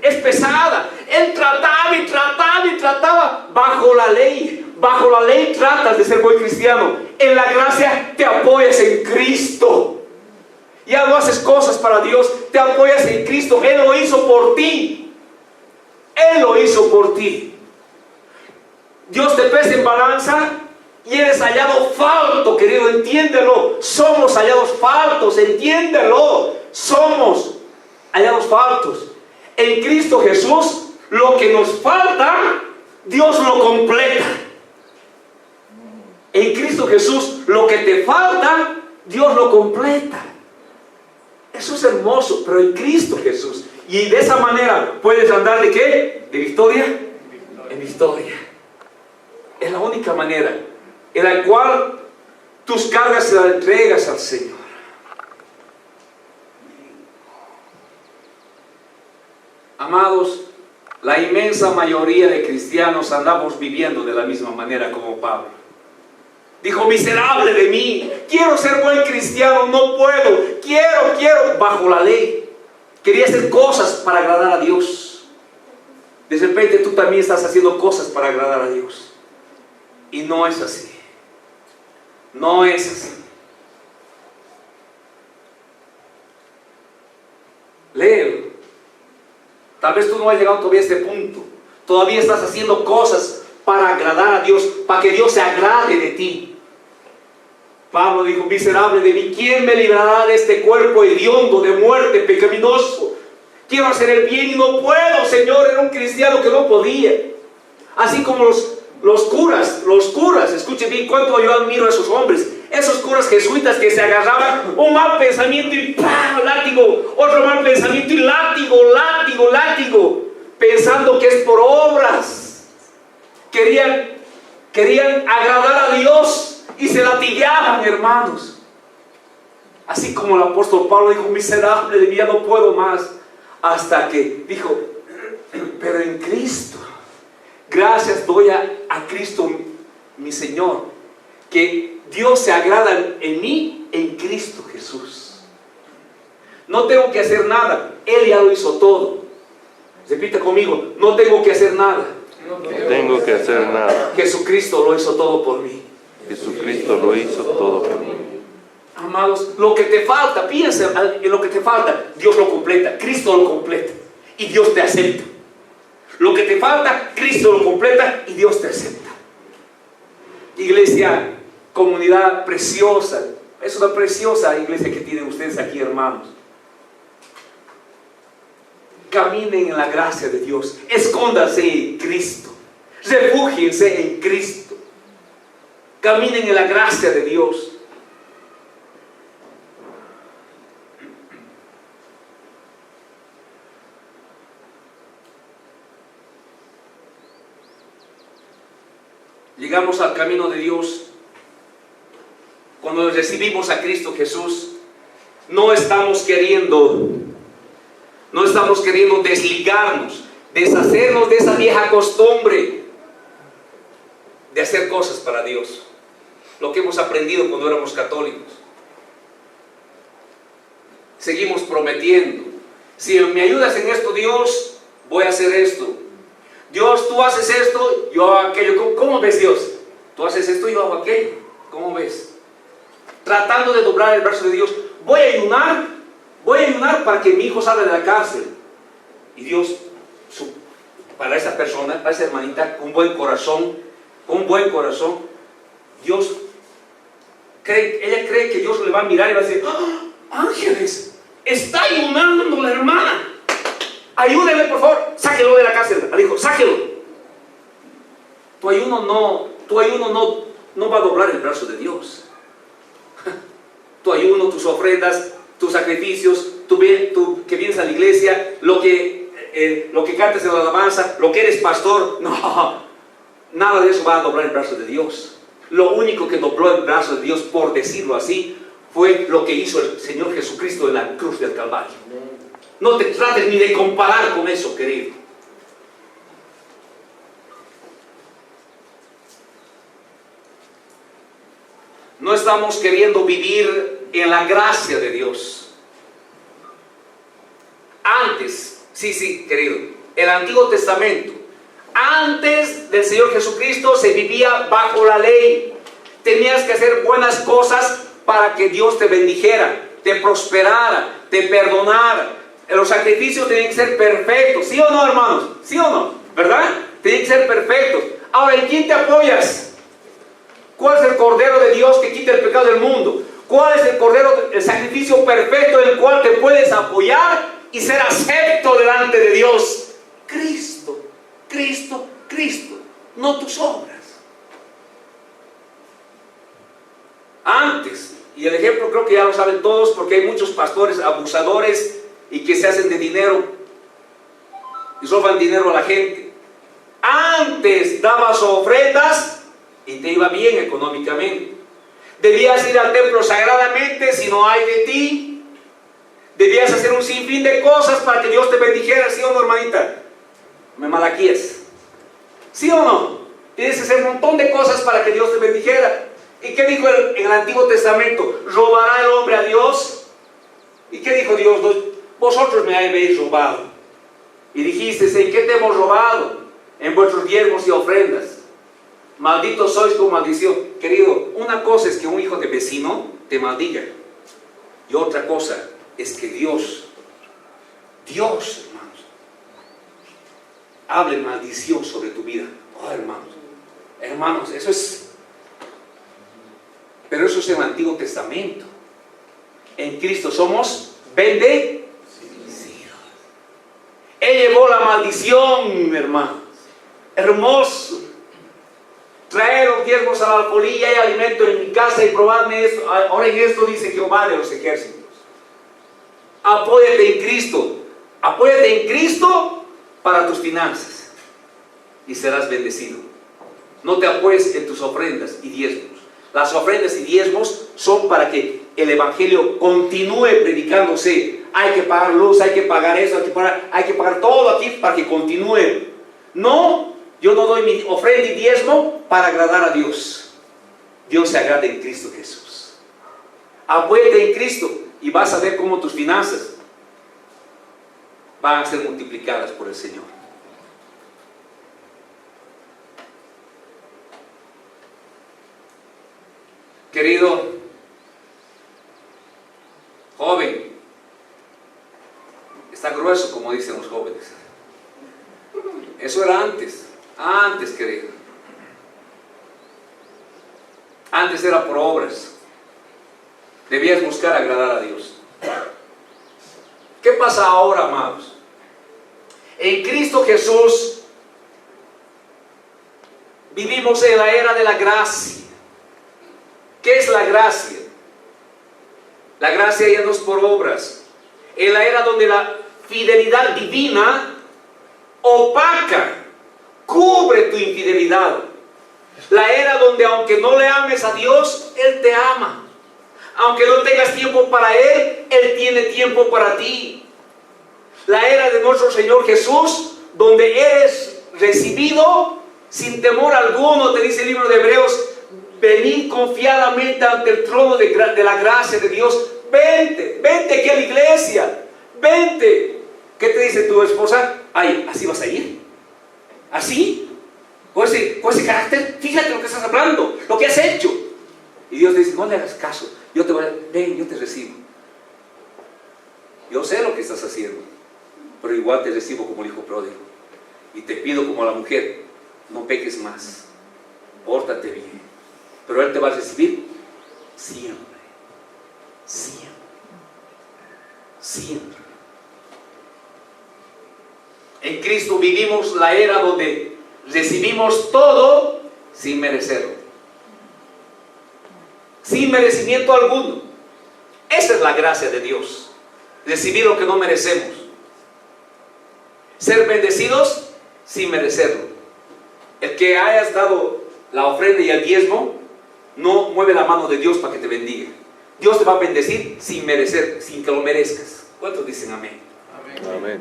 es pesada. Él trataba bajo la ley. Bajo la ley tratas de ser buen cristiano. En la gracia te apoyas en Cristo. Ya no haces cosas para Dios, te apoyas en Cristo. Él lo hizo por ti. Él lo hizo por ti. Dios te pesa en balanza y eres hallado falto, querido, entiéndelo. Somos hallados faltos, entiéndelo. Somos hallados faltos. En Cristo Jesús, lo que nos falta, Dios lo completa. En Cristo Jesús, lo que te falta, Dios lo completa. Eso es hermoso, pero en Cristo Jesús. Y de esa manera puedes andar ¿de qué? De victoria en victoria. Es la única manera en la cual tus cargas se las entregas al Señor. Amados, la inmensa mayoría de cristianos andamos viviendo de la misma manera como Pablo. Dijo, miserable de mí, quiero ser buen cristiano, no puedo, quiero, bajo la ley. Quería hacer cosas para agradar a Dios. De repente tú también estás haciendo cosas para agradar a Dios. Y no es así. No es así. Léelo. Tal vez tú no has llegado todavía a este punto. Todavía estás haciendo cosas para agradar a Dios, para que Dios se agrade de ti. Pablo dijo, miserable de mí, ¿quién me librará de este cuerpo hediondo de muerte, pecaminoso? Quiero hacer el bien y no puedo, Señor. Era un cristiano que no podía. Así como los curas, escuchen bien cuánto yo admiro a esos hombres. Esos curas jesuitas que se agarraban un mal pensamiento y ¡pam! Látigo, otro mal pensamiento y látigo, pensando que es por obras. Querían agradar a Dios y se latigueaban, hermanos. Así como el apóstol Pablo dijo, miserable de mí, ya no puedo más. hasta que dijo, pero en Cristo, gracias doy a Cristo mi Señor, que Dios se agrada en mí en Cristo Jesús. No tengo que hacer nada, Él ya lo hizo todo. Repita conmigo, no tengo que hacer nada. No tengo que hacer nada. Jesucristo lo hizo todo por mí. Jesucristo lo hizo todo por mí. Amados, lo que te falta, piensa en lo que te falta, Dios lo completa, Cristo lo completa y Dios te acepta. Lo que te falta, Cristo lo completa y Dios te acepta. Iglesia, comunidad preciosa, es una preciosa iglesia que tienen ustedes aquí, hermanos. Caminen en la gracia de Dios, escóndanse en Cristo, refúgiense en Cristo, caminen en la gracia de Dios. Llegamos al camino de Dios cuando recibimos a Cristo Jesús. No estamos queriendo desligarnos, deshacernos de esa vieja costumbre de hacer cosas para Dios, lo que hemos aprendido cuando éramos católicos. Seguimos prometiendo, si me ayudas en esto, Dios, voy a hacer esto. Dios, tú haces esto, yo hago aquello. ¿Cómo ves, Dios? Tú haces esto, yo hago aquello. ¿Cómo ves? Tratando de doblar el brazo de Dios. Voy a ayunar para que mi hijo salga de la cárcel. Y Dios, para esa persona, para esa hermanita, con un buen corazón, Dios, ella cree que Dios le va a mirar y va a decir, ¡ah, ángeles! Está ayunando la hermana. Ayúdenle, por favor, sáquelo de la cárcel. Al hijo, sáquelo. Tu ayuno no va a doblar el brazo de Dios. Tu ayuno, tus ofrendas, tus sacrificios, tú que vienes a la iglesia, lo que cantas en la alabanza, lo que eres pastor, no, nada de eso va a doblar el brazo de Dios. Lo único que dobló el brazo de Dios, por decirlo así, fue lo que hizo el Señor Jesucristo en la cruz del Calvario. No te trates ni de comparar con eso, querido. No estamos queriendo vivir en la gracia de Dios. Antes, sí, querido, el Antiguo Testamento, antes del Señor Jesucristo se vivía bajo la ley. Tenías que hacer buenas cosas para que Dios te bendijera, te prosperara, te perdonara. Los sacrificios tienen que ser perfectos, ¿sí o no, hermanos? ¿Sí o no? ¿Verdad? Tienen que ser perfectos. Ahora, ¿en quién te apoyas? ¿Cuál es el Cordero de Dios que quita el pecado del mundo? ¿Cuál es el sacrificio perfecto en el cual te puedes apoyar y ser acepto delante de Dios? Cristo, Cristo, Cristo, no tus obras. Antes, y el ejemplo creo que ya lo saben todos, porque hay muchos pastores abusadores y que se hacen de dinero y roban dinero a la gente. Antes dabas ofrendas y te iba bien económicamente. Debías ir al templo sagradamente si no hay de ti. Debías hacer un sinfín de cosas para que Dios te bendijera, ¿sí o no, hermanita? Me malaquías. ¿Sí o no? Tienes que hacer un montón de cosas para que Dios te bendijera. ¿Y qué dijo en el Antiguo Testamento? ¿Robará el hombre a Dios? ¿Y qué dijo Dios? Vosotros me habéis robado. Y dijiste, ¿en qué te hemos robado? En vuestros diezmos y ofrendas. Malditos sois con maldición. Querido, una cosa es que un hijo de vecino te maldiga. Y otra cosa es que Dios, hermanos, hable maldición sobre tu vida. Oh, hermanos, eso es... Pero eso es en el Antiguo Testamento. En Cristo somos bendecidos. Él llevó la maldición, hermanos. Hermoso. Traer los diezmos a la alfolía y alimento en mi casa y probarme esto. Ahora en esto dice Jehová de los ejércitos. Apóyate en Cristo. Apóyate en Cristo para tus finanzas y serás bendecido. No te apoyes en tus ofrendas y diezmos. Las ofrendas y diezmos son para que el Evangelio continúe predicándose hay que pagar luz, hay que pagar eso, hay que pagar todo aquí para que continúe. No, yo no doy mi ofrenda y diezmo para agradar a Dios. Dios se agrada en Cristo Jesús. Apóyate en Cristo y vas a ver cómo tus finanzas van a ser multiplicadas por el Señor. Querido joven, está grueso, como dicen los jóvenes. Eso era antes, querido. Antes era por obras. Debías buscar agradar a Dios. ¿Qué pasa ahora, amados? En Cristo Jesús vivimos en la era de la gracia. ¿Qué es la gracia? La gracia ya no es por obras. En la era donde la fidelidad divina opaca, cubre tu infidelidad. La era donde aunque no le ames a Dios, Él te ama. Aunque no tengas tiempo para Él, Él tiene tiempo para ti. La era de nuestro Señor Jesús, donde eres recibido sin temor alguno, te dice el libro de Hebreos, venid confiadamente ante el trono de la gracia de Dios. Vente aquí a la iglesia, vente. ¿Qué te dice tu esposa? Ay, ¿así vas a ir? ¿Así? ¿Con ese carácter? Fíjate lo que estás hablando, lo que has hecho. Y Dios dice, no le hagas caso, yo te recibo. Yo sé lo que estás haciendo, pero igual te recibo como el hijo pródigo. Y te pido como a la mujer, no peques más, pórtate bien. Pero Él te va a recibir siempre, siempre, siempre. En Cristo vivimos la era donde recibimos todo sin merecerlo, sin merecimiento alguno. Esa es la gracia de Dios, recibir lo que no merecemos, ser bendecidos sin merecerlo. El que hayas dado la ofrenda y el diezmo no mueve la mano de Dios para que te bendiga. Dios te va a bendecir sin merecer, sin que lo merezcas. ¿Cuántos dicen amén? Amén.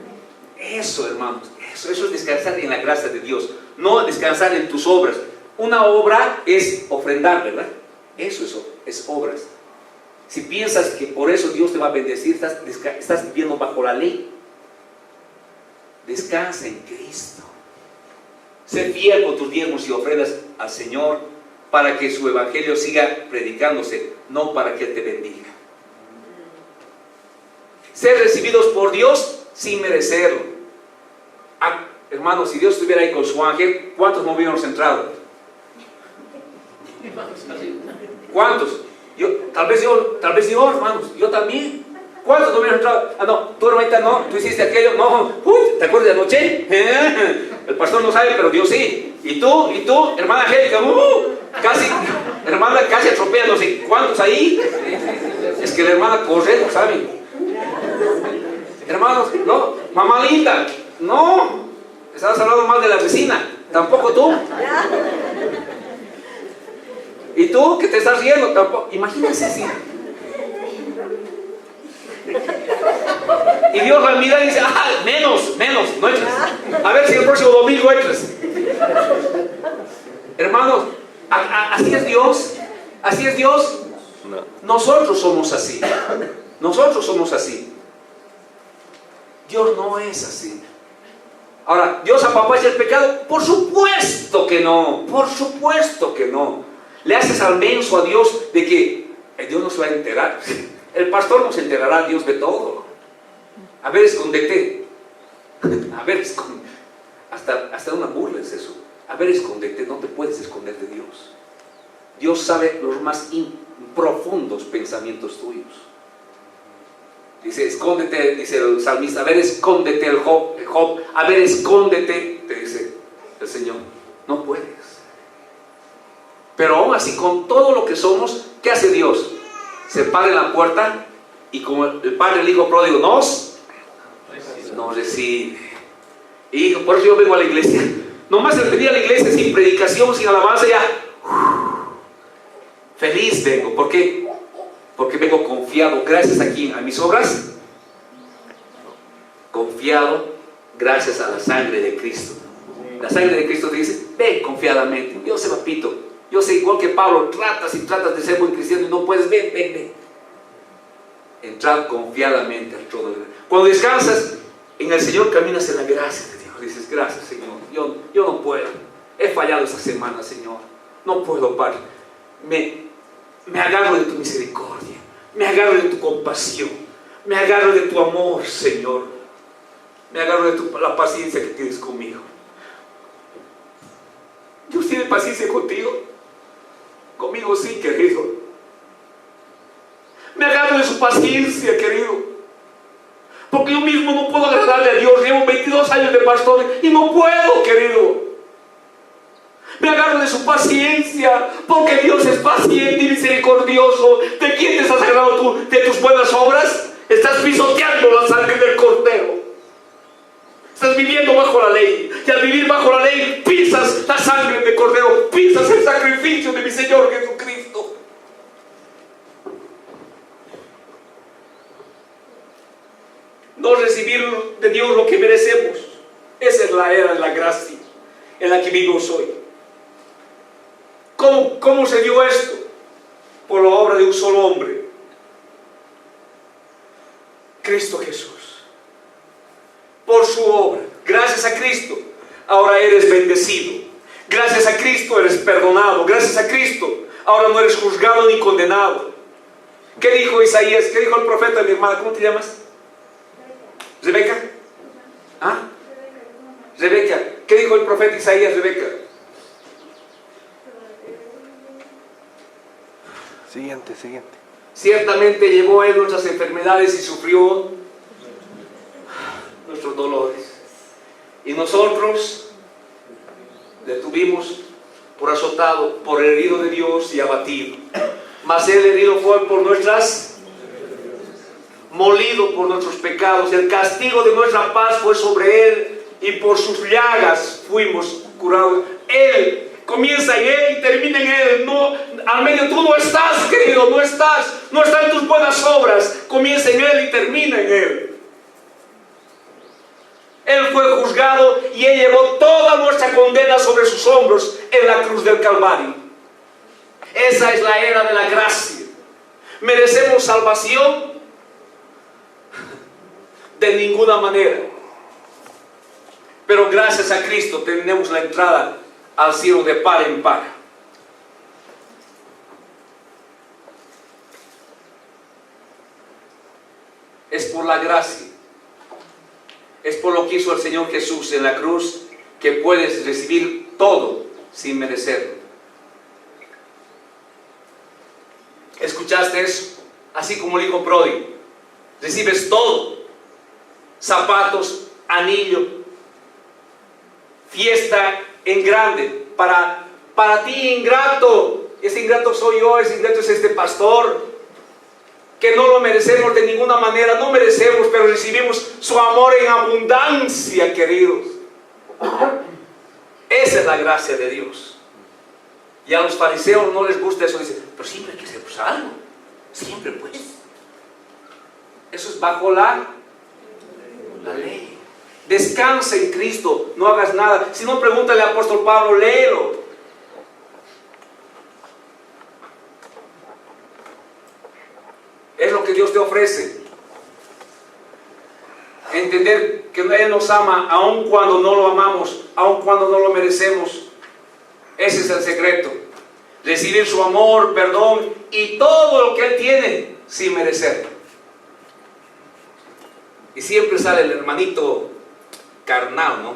Eso, hermanos, eso es descansar en la gracia de Dios, no descansar en tus obras. Una obra es ofrendar, ¿verdad? Eso es obras. Si piensas que por eso Dios te va a bendecir, estás viviendo bajo la ley. Descansa en Cristo. Sé fiel con tus diezmos y ofrendas al Señor para que su evangelio siga predicándose, no para que Él te bendiga. Ser recibidos por Dios sin merecerlo. Hermanos, si Dios estuviera ahí con su ángel, ¿cuántos no hubiéramos entrado? ¿Cuántos? Tal vez yo, hermanos, yo también. ¿Cuántos no hubieran entrado? Ah, no, tú hermanita no, tú hiciste aquello, no. ¿Te acuerdas de anoche? El pastor no sabe, pero Dios sí. Y tú, hermana Angélica, casi atropellándose. ¿Cuántos ahí? Es que la hermana corre, ¿saben? Hermanos, no, mamá linda, no. Estabas hablando mal de la vecina, tampoco tú. Y tú que te estás riendo, tampoco. Imagínense así. Y Dios la mira y dice, menos, no entres. A ver si el próximo domingo entres. Hermanos, así es Dios. Así es Dios. Nosotros somos así. Nosotros somos así. Dios no es así. Ahora, ¿Dios apapacha el pecado? Por supuesto que no. Por supuesto que no. Le haces al menso a Dios de que Dios no se va a enterar. El pastor no se enterará, Dios ve todo. A ver, escóndete. A ver, escóndete. Hasta una burla es eso. A ver, escóndete. No te puedes esconder de Dios. Dios sabe los más profundos pensamientos tuyos. Dice, escóndete, dice el salmista. A ver, escóndete, el Job. A ver, escóndete, te dice el Señor. No puedes. Pero aún así, con todo lo que somos, ¿qué hace Dios? Se para en la puerta y como el padre del hijo pródigo nos recibe. Y por eso yo vengo a la iglesia. Nomás el venir a la iglesia sin predicación, sin alabanza, ya feliz vengo. ¿Por qué? Porque vengo confiado. Gracias a mis obras confiado gracias a la sangre de Cristo. La sangre de Cristo te dice, ven confiadamente. Yo sé, papito, yo sé, igual que Pablo, tratas y tratas de ser buen cristiano y no puedes, ven, ven, ven. Entrar confiadamente al trono de Dios. Cuando descansas en el Señor, caminas en la gracia de Dios. Dices, gracias, Señor, yo no puedo. He fallado esta semana, Señor. No puedo, Padre. Me agarro de tu misericordia. Me agarro de tu compasión. Me agarro de tu amor, Señor. Me agarro de la paciencia que tienes conmigo. Dios tiene paciencia contigo. Conmigo sí, querido. Me agarro de su paciencia, querido. Porque yo mismo no puedo agradarle a Dios. Llevo 22 años de pastor y no puedo, querido. Me agarro de su paciencia, porque Dios es paciente y misericordioso. ¿De quién te estás agarrando tú? ¿De tus buenas obras? Estás pisoteando la sangre del Cordero. Estás viviendo bajo la ley. Y al vivir bajo la ley, pisas la sangre del Cordero. Pisas el sacrificio de mi Señor Jesucristo. No recibir de Dios lo que merecemos. Esa es la era de la gracia en la que vivimos hoy. ¿Cómo se dio esto? Por la obra de un solo hombre, Cristo Jesús. Por su obra, gracias a Cristo, ahora eres bendecido. Gracias a Cristo eres perdonado. Gracias a Cristo, ahora no eres juzgado ni condenado. ¿Qué dijo Isaías? ¿Qué dijo el profeta, mi hermana? ¿Cómo te llamas? ¿Rebeca? ¿Ah? Rebeca. ¿Qué dijo el profeta Isaías, Rebeca? Siguiente. Ciertamente llevó Él nuestras enfermedades y sufrió nuestros dolores. Y nosotros le tuvimos por azotado, por herido de Dios y abatido. Mas Él herido fue por nuestras, molido por nuestros pecados. El castigo de nuestra paz fue sobre Él, y por sus llagas fuimos curados. Él comienza en Él y termina en Él. No, al medio tú no estás, querido, no está en tus buenas obras. Comienza en Él y termina en Él. Él fue juzgado y Él llevó toda nuestra condena sobre sus hombros en la cruz del Calvario. Esa es la era de la gracia. ¿Merecemos salvación? De ninguna manera. Pero gracias a Cristo tenemos la entrada al cielo de par en par. Es por la gracia, es por lo que hizo el Señor Jesús en la cruz, que puedes recibir todo sin merecerlo. ¿Escuchaste eso? Así como el hijo pródigo, recibes todo: zapatos, anillo, fiesta en grande. Para ti, ingrato, ese ingrato soy yo, ese ingrato es este pastor, que no lo merecemos de ninguna manera, no merecemos, pero recibimos su amor en abundancia, queridos. Esa es la gracia de Dios. Y a los fariseos no les gusta eso, dicen, pero siempre hay que hacer algo, siempre pues. Eso es bajo la ley. Descansa en Cristo, no hagas nada. Si no, pregúntale al apóstol Pablo, léelo. Es lo que Dios te ofrece. Entender que Él nos ama aun cuando no lo amamos, aun cuando no lo merecemos. Ese es el secreto. Recibir su amor, perdón y todo lo que Él tiene sin merecerlo. Y siempre sale el hermanito carnal, ¿no?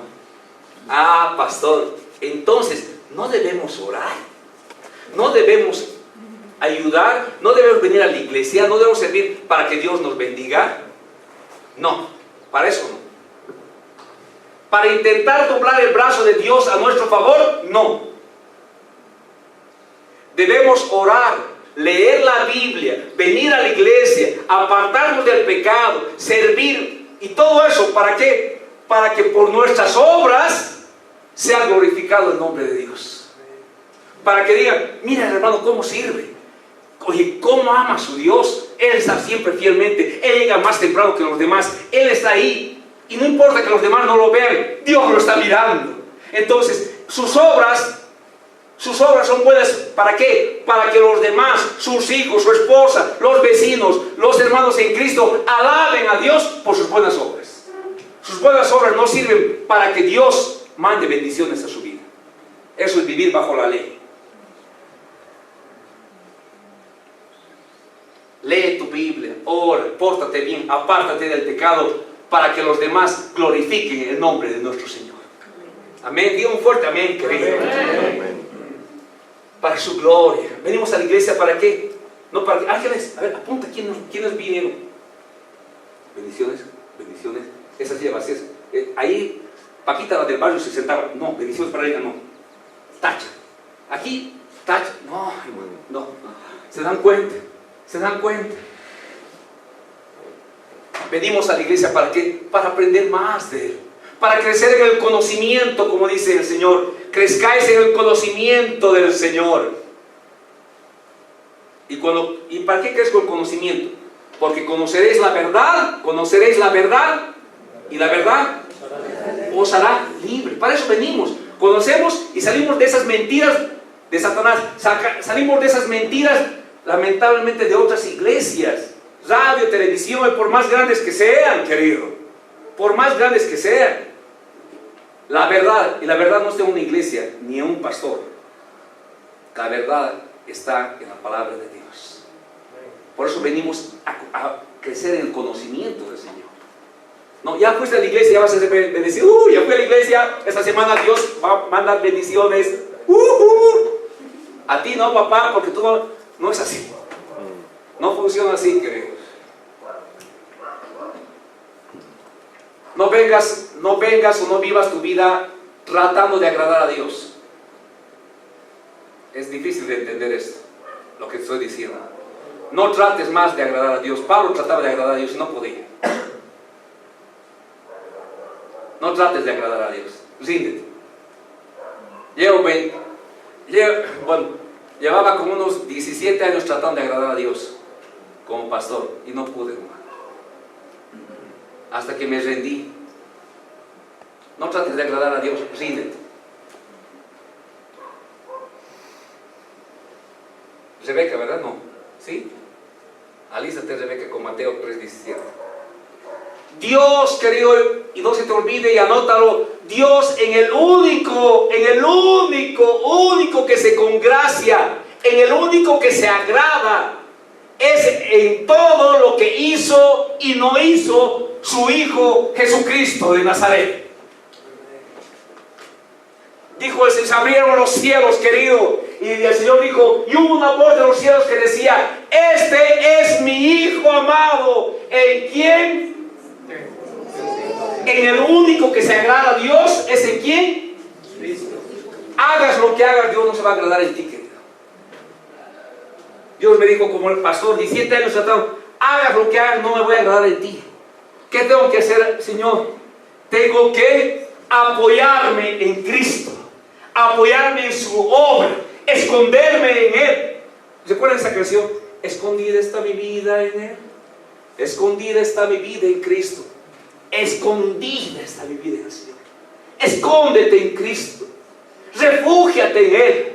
Ah, pastor, entonces no debemos orar, no debemos ayudar, no debemos venir a la iglesia, no debemos servir para que Dios nos bendiga. No, para eso no. Para intentar doblar el brazo de Dios a nuestro favor, no. Debemos orar, leer la Biblia, venir a la iglesia, apartarnos del pecado, servir, y todo eso, ¿para qué? Para que por nuestras obras sea glorificado el nombre de Dios. Para que digan, mira hermano cómo sirve, oye, cómo ama a su Dios. Él está siempre fielmente, Él llega más temprano que los demás, Él está ahí Y no importa que los demás no lo vean, Dios lo está mirando. Entonces, sus obras son buenas. ¿Para qué? Para que los demás, sus hijos, su esposa, los vecinos, los hermanos en Cristo, alaben a Dios por sus buenas obras. Sus buenas obras no sirven para que Dios mande bendiciones a su vida. Eso es vivir bajo la ley. Lee tu Biblia, ora, pórtate bien, apártate del pecado para que los demás glorifiquen el nombre de nuestro Señor. Amén. Diga un fuerte amén, querido. Amén. Para su gloria. Venimos a la iglesia ¿para qué? No para que ángeles, a ver, apunta quiénes vinieron. Bendiciones, bendiciones. Esa silla vacía. Ahí Paquita, la del barrio, se sentaba. No, bendiciones para ella, no. Tacha. Aquí, tacha. No, no. ¿Se dan cuenta? ¿Se dan cuenta? Venimos a la iglesia ¿para qué? Para aprender más de Él. Para crecer en el conocimiento, como dice el Señor. Crezcáis en el conocimiento del Señor. ¿Y para qué crezco el conocimiento? Porque conoceréis la verdad, y la verdad os hará libre. Para eso venimos. Conocemos y salimos de esas mentiras de Satanás. Salimos de esas mentiras, lamentablemente, de otras iglesias. Radio, televisión, por más grandes que sean, querido. Por más grandes que sean. La verdad, y la verdad no está en una iglesia, ni en un pastor. La verdad está en la palabra de Dios. Por eso venimos a crecer en el conocimiento del Señor. No, ya fuiste a la iglesia, ya vas a ser bendecido. Ya fui a la iglesia, esta semana Dios va a mandar bendiciones. A ti no, papá, porque tú no es así. No funciona así, queridos. No vengas o no vivas tu vida tratando de agradar a Dios. Es difícil de entender esto, lo que estoy diciendo. No trates más de agradar a Dios. Pablo trataba de agradar a Dios y no podía. No trates de agradar a Dios. Ríndete. Llevaba como unos 17 años tratando de agradar a Dios como pastor y no pude, hermano. Hasta que me rendí. No trates de agradar a Dios, ríndete. Rebeca, ¿verdad? No. ¿Sí? Alízate, Rebeca, con Mateo 3:17. Dios, querido, y no se te olvide y anótalo, Dios en el único que se congracia, en el único que se agrada, es en todo lo que hizo y no hizo su Hijo Jesucristo de Nazaret. Dijo el Señor, se abrieron los cielos, querido, y el Señor dijo, y hubo una voz de los cielos que decía, este es mi Hijo amado, en quien, en el único que se agrada a Dios, es en quien, hagas lo que hagas, Dios no se va a agradar en ti, querido. Dios me dijo como el pastor, 17 años tratando, hagas lo que hagas, no me voy a agradar en ti. ¿Qué tengo que hacer, Señor? Tengo que apoyarme en Cristo, apoyarme en su obra, esconderme en Él. ¿Recuerdan esa canción? Escondida está mi vida en Él, escondida está mi vida en Cristo, escondida está mi vida en el Señor. Escóndete en Cristo, refúgiate en Él.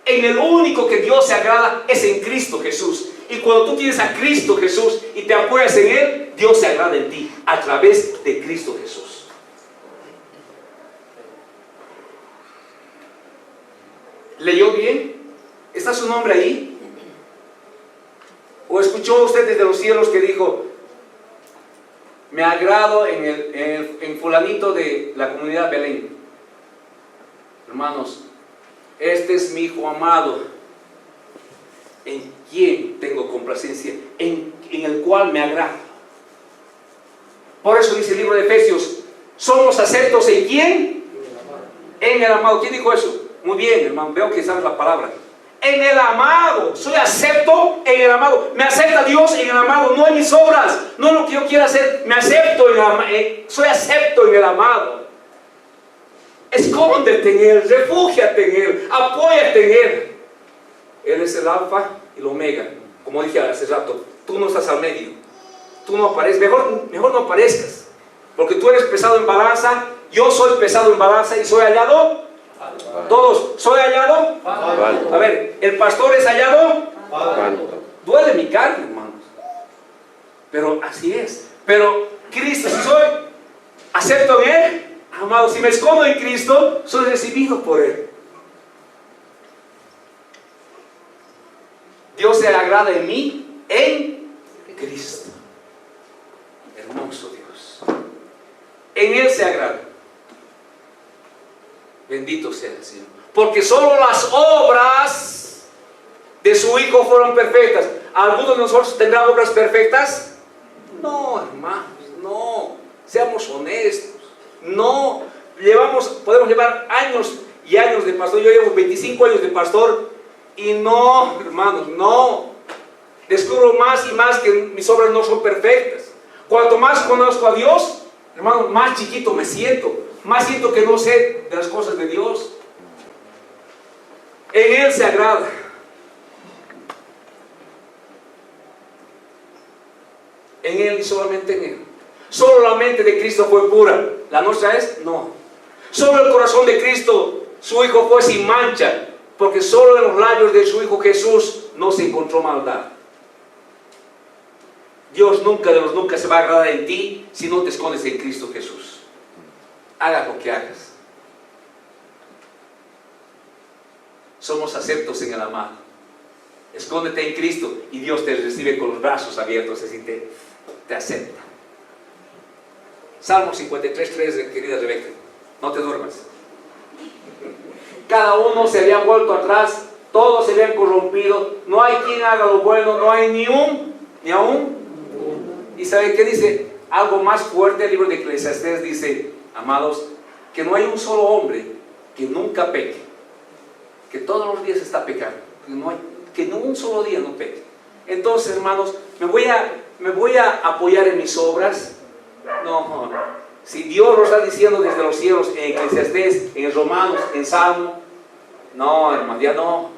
En el único que Dios se agrada es en Cristo Jesús. Y cuando tú tienes a Cristo Jesús y te apoyas en Él, Dios se agrada en ti a través de Cristo Jesús. ¿Leyó bien? ¿Está su nombre ahí? ¿O escuchó usted desde los cielos que dijo, me agrado en fulanito de la comunidad Belén? Hermanos, este es mi Hijo amado, en quien tengo complacencia, en el cual me agrado. Por eso dice el libro de Efesios, somos aceptos en quién? En el amado. ¿Quién dijo eso? Muy bien, hermano, veo que sabes la palabra. En el amado, soy acepto en el amado. Me acepta Dios en el amado, no en mis obras, no en lo que yo quiera hacer. Me acepto soy acepto en el amado. Escóndete en Él, refúgiate en Él, apóyate en Él. Él es el alfa y el omega. Como dije hace rato, tú no estás al medio, tú no apareces, mejor no aparezcas. Porque tú eres pesado en balanza, yo soy pesado en balanza y soy hallado. Todos, ¿soy hallado? Falto. A ver, ¿el pastor es hallado? Falto. Duele mi carne, hermanos. Pero así es. Pero Cristo, si soy acepto en Él, amado, si me escondo en Cristo, soy recibido por Él. Dios se agrada en mí, en Cristo. Hermoso Dios. En Él se agrada. Bendito sea el Señor. Porque solo las obras de su Hijo fueron perfectas. ¿Algunos de nosotros tendrán obras perfectas? No, hermanos, no. Seamos honestos. No. Podemos llevar años y años de pastor. Yo llevo 25 años de pastor y no, hermanos, no. Descubro más y más que mis obras no son perfectas. Cuanto más conozco a Dios, hermanos, más chiquito me siento. Más siento que no sé de las cosas de Dios. En Él se agrada. En Él y solamente en Él. Solo la mente de Cristo fue pura. ¿La nuestra es? No. Solo el corazón de Cristo, su Hijo, fue sin mancha. Porque solo en los labios de su Hijo Jesús no se encontró maldad. Dios nunca de los nunca se va a agradar en ti si no te escondes en Cristo Jesús. Hagas lo que hagas. Somos aceptos en el amado. Escóndete en Cristo y Dios te recibe con los brazos abiertos, así te acepta. Salmo 53:3, querida Rebeca. No te duermas. Cada uno se había vuelto atrás, todos se habían corrompido, no hay quien haga lo bueno, no hay ni aún. ¿Y sabe qué dice? Algo más fuerte, el libro de Eclesiastés dice, amados, que no hay un solo hombre que nunca peque, que todos los días está pecando, que no un solo día no peque. Entonces, hermanos, me voy a apoyar en mis obras. No. Si Dios lo está diciendo desde los cielos, en Eclesiastés, en Romanos, en Salmo, no, hermano, ya no.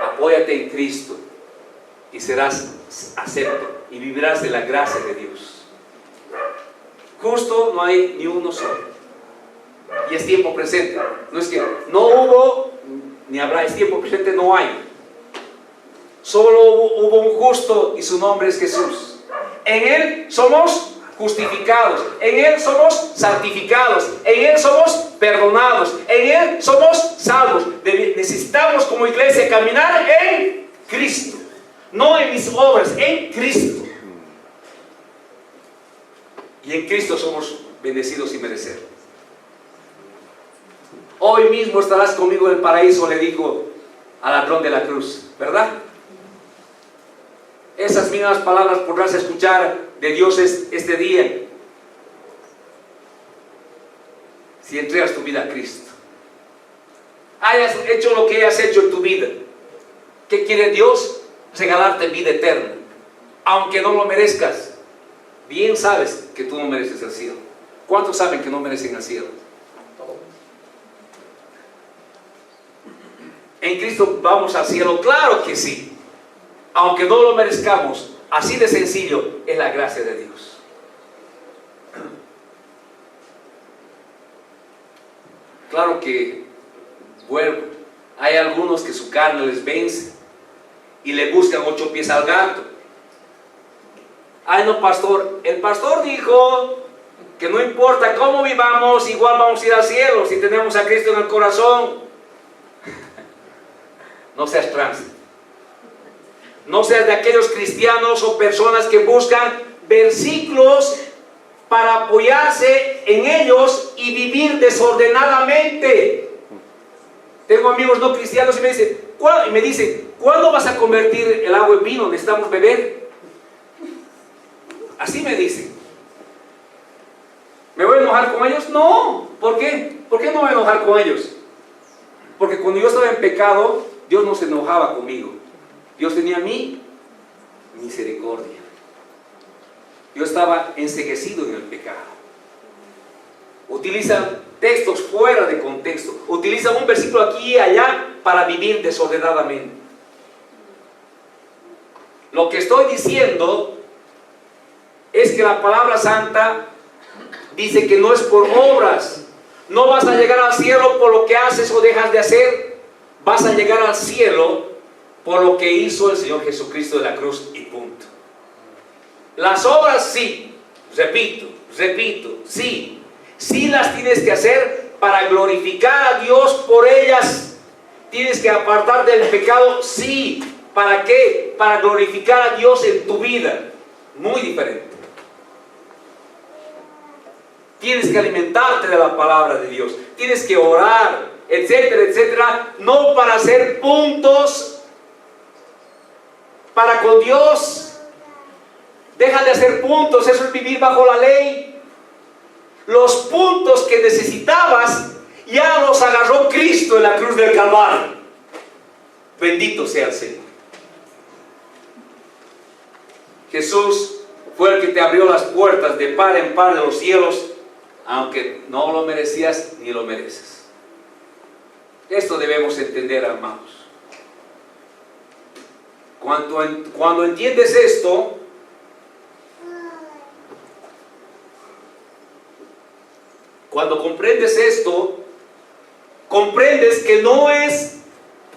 Apóyate en Cristo y serás acepto y vivirás de la gracia de Dios. Justo no hay ni uno solo. Y es tiempo presente. No es que no hubo ni habrá, es tiempo presente, no hay. Solo hubo un justo y su nombre es Jesús. En Él somos justificados, en Él somos santificados, en Él somos perdonados, en Él somos salvos. Necesitamos como iglesia caminar en Cristo, no en mis obras, en Cristo. Y en Cristo somos bendecidos y merecer. Hoy mismo estarás conmigo en el paraíso, le dijo al ladrón de la cruz, ¿verdad? Esas mismas palabras podrás escuchar de Dios este día si entregas tu vida a Cristo. Hayas hecho lo que hayas hecho en tu vida. ¿Qué quiere Dios? Regalarte vida eterna, aunque no lo merezcas. Bien sabes que tú no mereces el cielo. ¿Cuántos saben que no merecen el cielo? ¿En Cristo vamos al cielo? Claro que sí. Aunque no lo merezcamos, así de sencillo es la gracia de Dios. Claro que, bueno, hay algunos que su carne les vence y le buscan 8 pies al gato. Ay, no, pastor, el pastor dijo que no importa cómo vivamos, igual vamos a ir al cielo si tenemos a Cristo en el corazón. No seas trance. No seas de aquellos cristianos o personas que buscan versículos para apoyarse en ellos y vivir desordenadamente. Tengo amigos no cristianos y me dicen, ¿cuándo vas a convertir el agua en vino? Necesitamos beber. Así me dicen. ¿Me voy a enojar con ellos? No. ¿Por qué? ¿Por qué no me voy a enojar con ellos? Porque cuando yo estaba en pecado, Dios no se enojaba conmigo. Dios tenía mi misericordia. Yo estaba enceguecido en el pecado. Utiliza textos fuera de contexto. Utiliza un versículo aquí y allá para vivir desordenadamente. Lo que estoy diciendo es que la palabra santa dice que no es por obras. No vas a llegar al cielo por lo que haces o dejas de hacer. Vas a llegar al cielo por lo que hizo el Señor Jesucristo de la cruz y punto. Las obras sí, repito, sí las tienes que hacer para glorificar a Dios por ellas. Tienes que apartar del pecado, sí. ¿Para qué? Para glorificar a Dios en tu vida. Muy diferente. Tienes que alimentarte de la palabra de Dios. Tienes que orar, etcétera, etcétera. No para hacer puntos para con Dios. Deja de hacer puntos. Eso es vivir bajo la ley. Los puntos que necesitabas ya los agarró Cristo en la cruz del Calvario. Bendito sea el Señor. Jesús fue el que te abrió las puertas de par en par de los cielos, aunque no lo merecías ni lo mereces. Esto debemos entender, amados. Cuando entiendes esto, cuando comprendes esto, comprendes que no es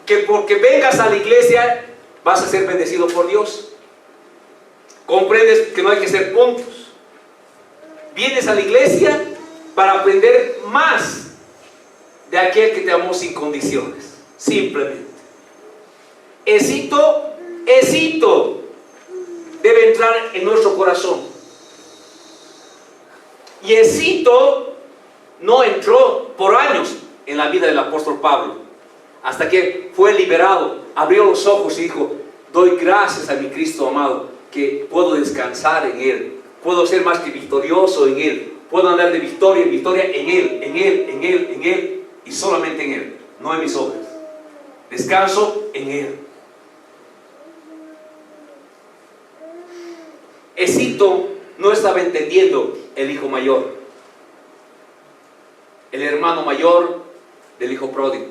que porque vengas a la iglesia vas a ser bendecido por Dios. Comprendes que no hay que hacer puntos. Vienes a la iglesia para aprender más de aquel que te amó sin condiciones. Simplemente. Esito debe entrar en nuestro corazón. Y esito no entró por años en la vida del apóstol Pablo, hasta que fue liberado, abrió los ojos y dijo: doy gracias a mi Cristo amado, que puedo descansar en Él, puedo ser más que victorioso en Él, puedo andar de victoria en victoria en Él, y solamente en Él, no en mis obras. Descanso en Él. Esito no estaba entendiendo el hijo mayor, el hermano mayor del hijo pródigo.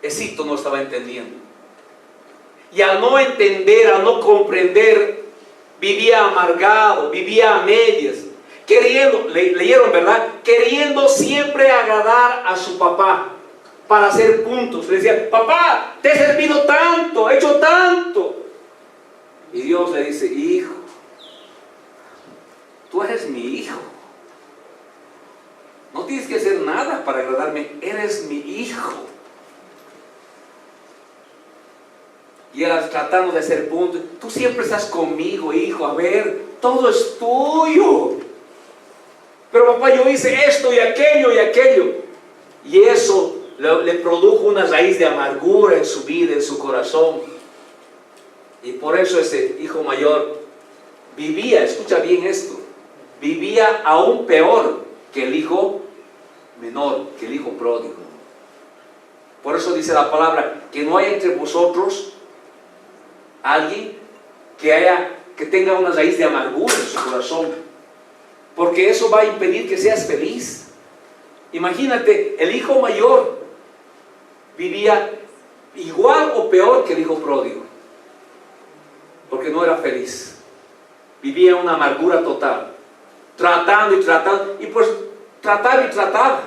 Esito no estaba entendiendo. Y al no entender, al no comprender, vivía amargado, vivía a medias, queriendo, leyeron, ¿verdad? Queriendo siempre agradar a su papá para hacer puntos. Le decía: papá, te he servido tanto, he hecho tanto. Y Dios le dice: hijo, tú eres mi hijo. No tienes que hacer nada para agradarme, eres mi hijo. Y él tratando de hacer puntos: tú siempre estás conmigo, hijo, a ver, todo es tuyo. Pero papá, yo hice esto y aquello y aquello. Y eso le produjo una raíz de amargura en su vida, en su corazón. Y por eso ese hijo mayor vivía, escucha bien esto, vivía aún peor que el hijo menor, que el hijo pródigo. Por eso dice la palabra: que no hay entre vosotros alguien que tenga una raíz de amargura en su corazón, porque eso va a impedir que seas feliz. Imagínate, el hijo mayor vivía igual o peor que el hijo pródigo, porque no era feliz, vivía una amargura total, tratando y tratando, y pues trataba y trataba,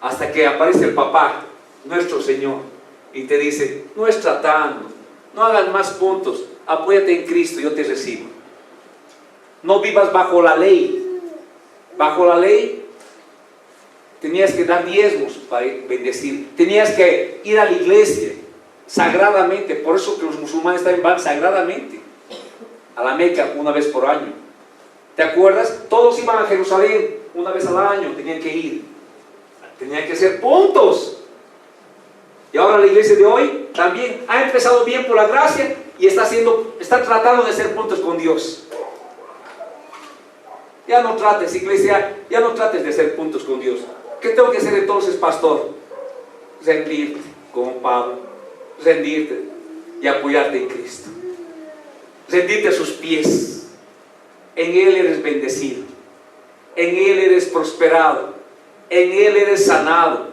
hasta que aparece el papá, nuestro Señor, y te dice: no es tratando, no hagas más puntos, apóyate en Cristo, yo te recibo. No vivas bajo la ley. Bajo la ley tenías que dar diezmos para bendecir, tenías que ir a la iglesia sagradamente. Por eso que los musulmanes también van sagradamente a la Meca una vez por año. ¿Te acuerdas? Todos iban a Jerusalén una vez al año, tenían que ir, tenían que hacer puntos. Y ahora la iglesia de hoy también ha empezado bien por la gracia y está tratando de hacer puntos con Dios. Ya no trates, iglesia, ya no trates de hacer puntos con Dios. ¿Qué tengo que hacer entonces, pastor? Rendirte como Pablo, rendirte y apoyarte en Cristo, rendirte a sus pies. En Él eres bendecido, en Él eres prosperado, en Él eres sanado,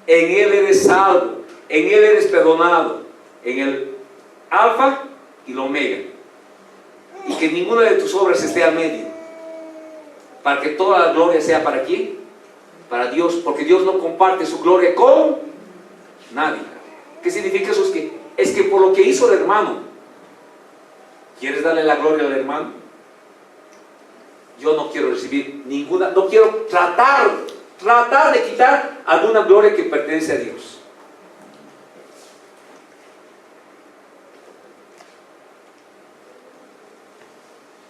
en Él eres salvo, en Él eres perdonado, en el Alfa y el Omega. Y que ninguna de tus obras esté a medio. para que toda la gloria sea para quién, para Dios, porque Dios no comparte su gloria con nadie. ¿Qué significa eso? Es que por lo que hizo el hermano, ¿quieres darle la gloria al hermano? Yo no quiero recibir ninguna, no quiero tratar de quitar alguna gloria que pertenece a Dios.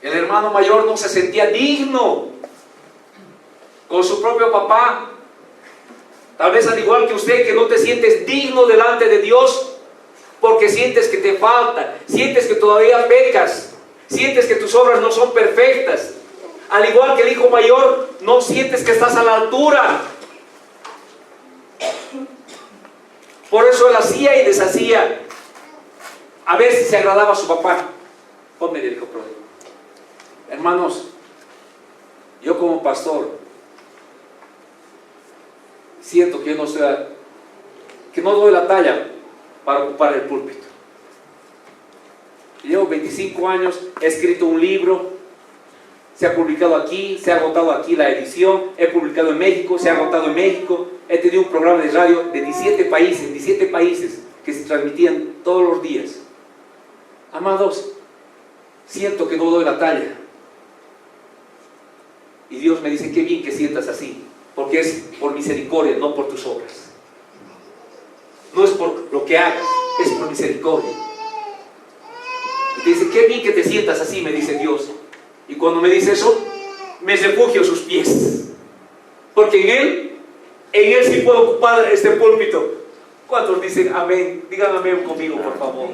El hermano mayor no se sentía digno con su propio papá. Tal vez al igual que usted, que no te sientes digno delante de Dios, porque sientes que te falta, sientes que todavía pecas, sientes que tus obras no son perfectas. Al igual que el hijo mayor, no sientes que estás a la altura. Por eso él hacía y deshacía, a ver si se agradaba a su papá. Ponme el hijo pródigo. Hermanos, yo como pastor siento que yo no estoy que no doy la talla para ocupar el púlpito. Llevo 25 años, he escrito un libro, se ha publicado aquí, se ha agotado aquí la edición, he publicado en México, se ha agotado en México, he tenido un programa de radio de 17 países que se transmitían todos los días. Amados, siento que no doy la talla. Y Dios me dice, qué bien que sientas así, porque es por misericordia, no por tus obras. No es por lo que hagas, es por misericordia. Y te dice, qué bien que te sientas así, me dice Dios. Y cuando me dice eso, me refugio a sus pies, porque en Él sí puedo ocupar este púlpito. ¿Cuántos dicen amén? Digan amén conmigo, por favor.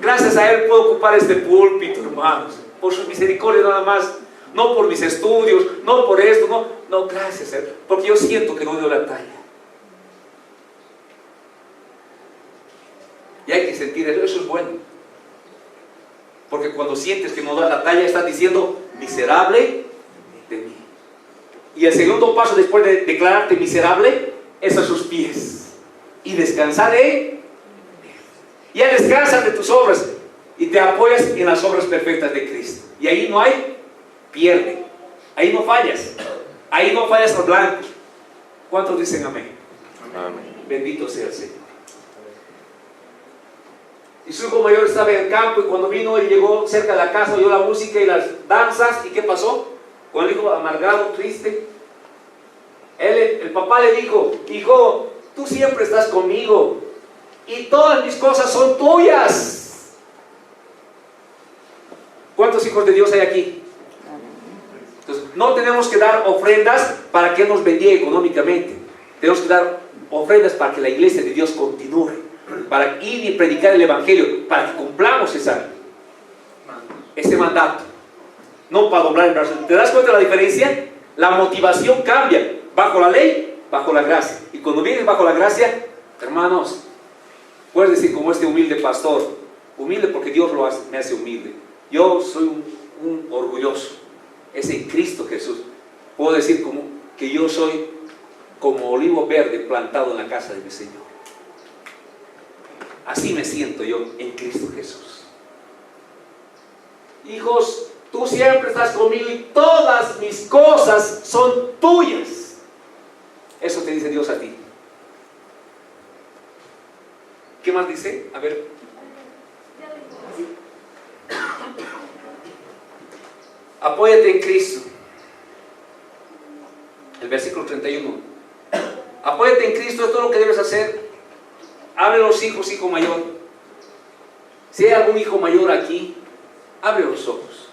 Gracias a Él puedo ocupar este púlpito, hermanos, por su misericordia nada más. No por mis estudios, no por esto, no, gracias a Él, porque yo siento que no doy la talla. Y hay que sentir eso, eso es bueno. Porque cuando sientes que no das la talla, estás diciendo, miserable de mí. Y el segundo paso después de declararte miserable, es a sus pies. Y descansar en Él. Ya descansas de tus obras y te apoyas en las obras perfectas de Cristo. Y ahí no hay pierde. Ahí no fallas. Ahí no fallas al blanco. ¿Cuántos dicen amén? Amén. Bendito sea el Señor. Y su hijo mayor estaba en el campo, y cuando vino y llegó cerca de la casa, oyó la música y las danzas. ¿Y qué pasó? Con el hijo amargado, triste, el papá le dijo, hijo, tú siempre estás conmigo y todas mis cosas son tuyas. ¿Cuántos hijos de Dios hay aquí? Entonces, no tenemos que dar ofrendas para que Él nos bendiga económicamente. Tenemos que dar ofrendas para que la iglesia de Dios continúe, para ir y predicar el evangelio, para que cumplamos ese mandato, no para doblar el brazo. ¿Te das cuenta de la diferencia? La motivación cambia bajo la ley, bajo la gracia. Y cuando vienes bajo la gracia, hermanos, puedes decir como este humilde pastor, humilde porque Dios me hace humilde. Yo soy un orgulloso, es en Cristo Jesús. Puedo decir que yo soy como olivo verde plantado en la casa de mi Señor. Así me siento yo en Cristo Jesús. Hijos, tú siempre estás conmigo y todas mis cosas son tuyas. Eso te dice Dios a ti. ¿Qué más dice? A ver. Apóyate en Cristo. El versículo 31. Apóyate en Cristo, es todo lo que debes hacer. Abre los hijos, hijo mayor. Si hay algún hijo mayor aquí, abre los ojos.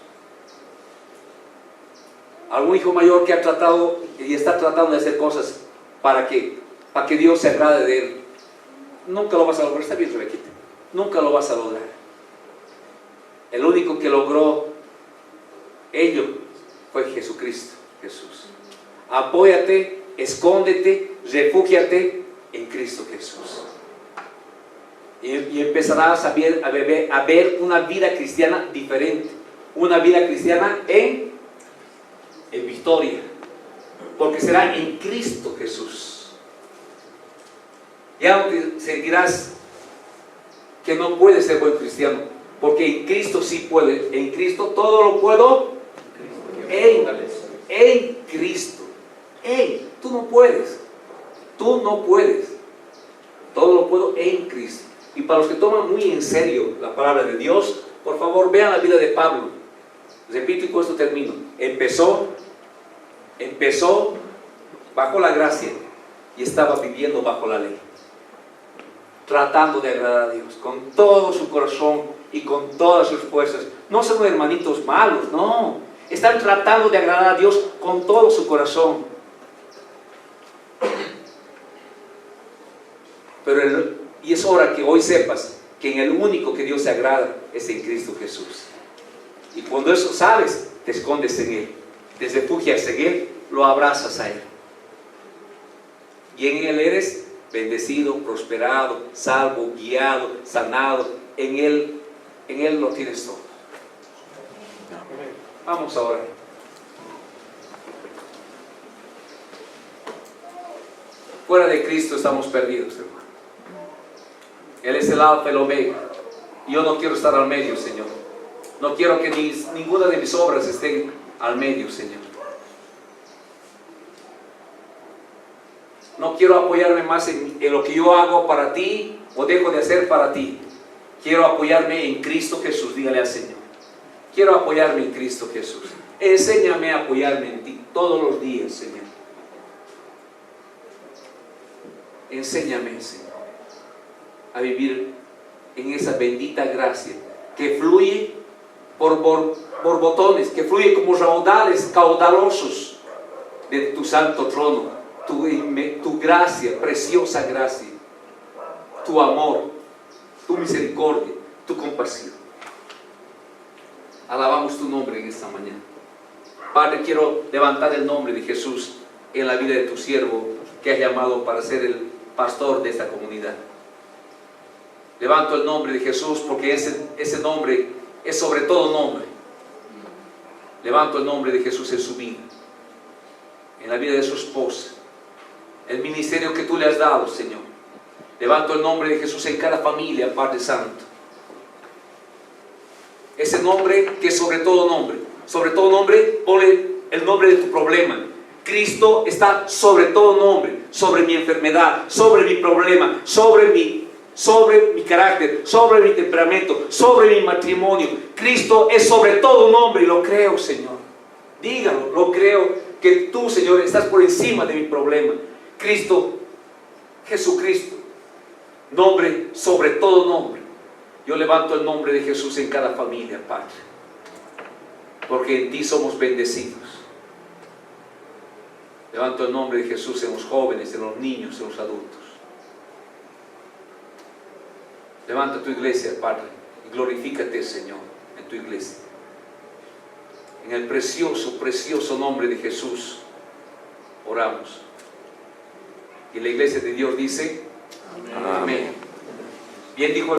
Algún hijo mayor que ha tratado y está tratando de hacer cosas para que Dios se agrade de él. Nunca lo vas a lograr. Está bien, Rebequita. Nunca lo vas a lograr. El único que logró ello fue Jesucristo, Jesús. Apóyate, escóndete, refúgiate en Cristo Jesús. Y empezarás a ver una vida cristiana diferente. Una vida cristiana en victoria. Porque será en Cristo Jesús. Ya no te sentirás que no puedes ser buen cristiano. Porque en Cristo sí puedes. En Cristo todo lo puedo. En en Cristo. Tú no puedes. Tú no puedes. Todo lo puedo en Cristo. Y para los que toman muy en serio la palabra de Dios, por favor vean la vida de Pablo. Repito y con esto termino. Empezó bajo la gracia y estaba viviendo bajo la ley, tratando de agradar a Dios con todo su corazón y con todas sus fuerzas. No son hermanitos malos, no. Están tratando de agradar a Dios con todo su corazón. Y es hora que hoy sepas que en el único que Dios se agrada es en Cristo Jesús. Y cuando eso sabes, te escondes en Él, te refugias en Él, lo abrazas a Él. Y en Él eres bendecido, prosperado, salvo, guiado, sanado. En Él lo tienes todo. Vamos ahora. Fuera de Cristo estamos perdidos, hermano. Él es el alfa y el omega. Y yo no quiero estar al medio, Señor. No quiero que ninguna de mis obras estén al medio, Señor. No quiero apoyarme más en lo que yo hago para ti o dejo de hacer para ti. Quiero apoyarme en Cristo Jesús. Dígale al Señor: quiero apoyarme en Cristo Jesús. Enséñame a apoyarme en ti todos los días, Señor. Enséñame, Señor, a vivir en esa bendita gracia que fluye por borbotones, que fluye como raudales caudalosos de tu santo trono, tu gracia, preciosa gracia, tu amor, tu misericordia, tu compasión. Alabamos tu nombre en esta mañana. Padre, quiero levantar el nombre de Jesús en la vida de tu siervo que has llamado para ser el pastor de esta comunidad. Levanto el nombre de Jesús porque ese nombre es sobre todo nombre. Levanto el nombre de Jesús en su vida, en la vida de su esposa, el ministerio que tú le has dado, Señor. Levanto el nombre de Jesús en cada familia, Padre Santo. Ese nombre que es sobre todo nombre, ponle el nombre de tu problema. Cristo está sobre todo nombre, sobre mi enfermedad, sobre mi problema, sobre mi carácter, sobre mi temperamento, sobre mi matrimonio. Cristo es sobre todo nombre y lo creo, Señor. Dígalo, lo creo que tú, Señor, estás por encima de mi problema. Cristo, Jesucristo, nombre sobre todo nombre. Yo levanto el nombre de Jesús en cada familia, Padre, porque en ti somos bendecidos. Levanto el nombre de Jesús en los jóvenes, en los niños, en los adultos. Levanta tu iglesia, Padre, y glorifícate, Señor, en tu iglesia. En el precioso, precioso nombre de Jesús oramos. Y la iglesia de Dios dice: amén. Bien dijo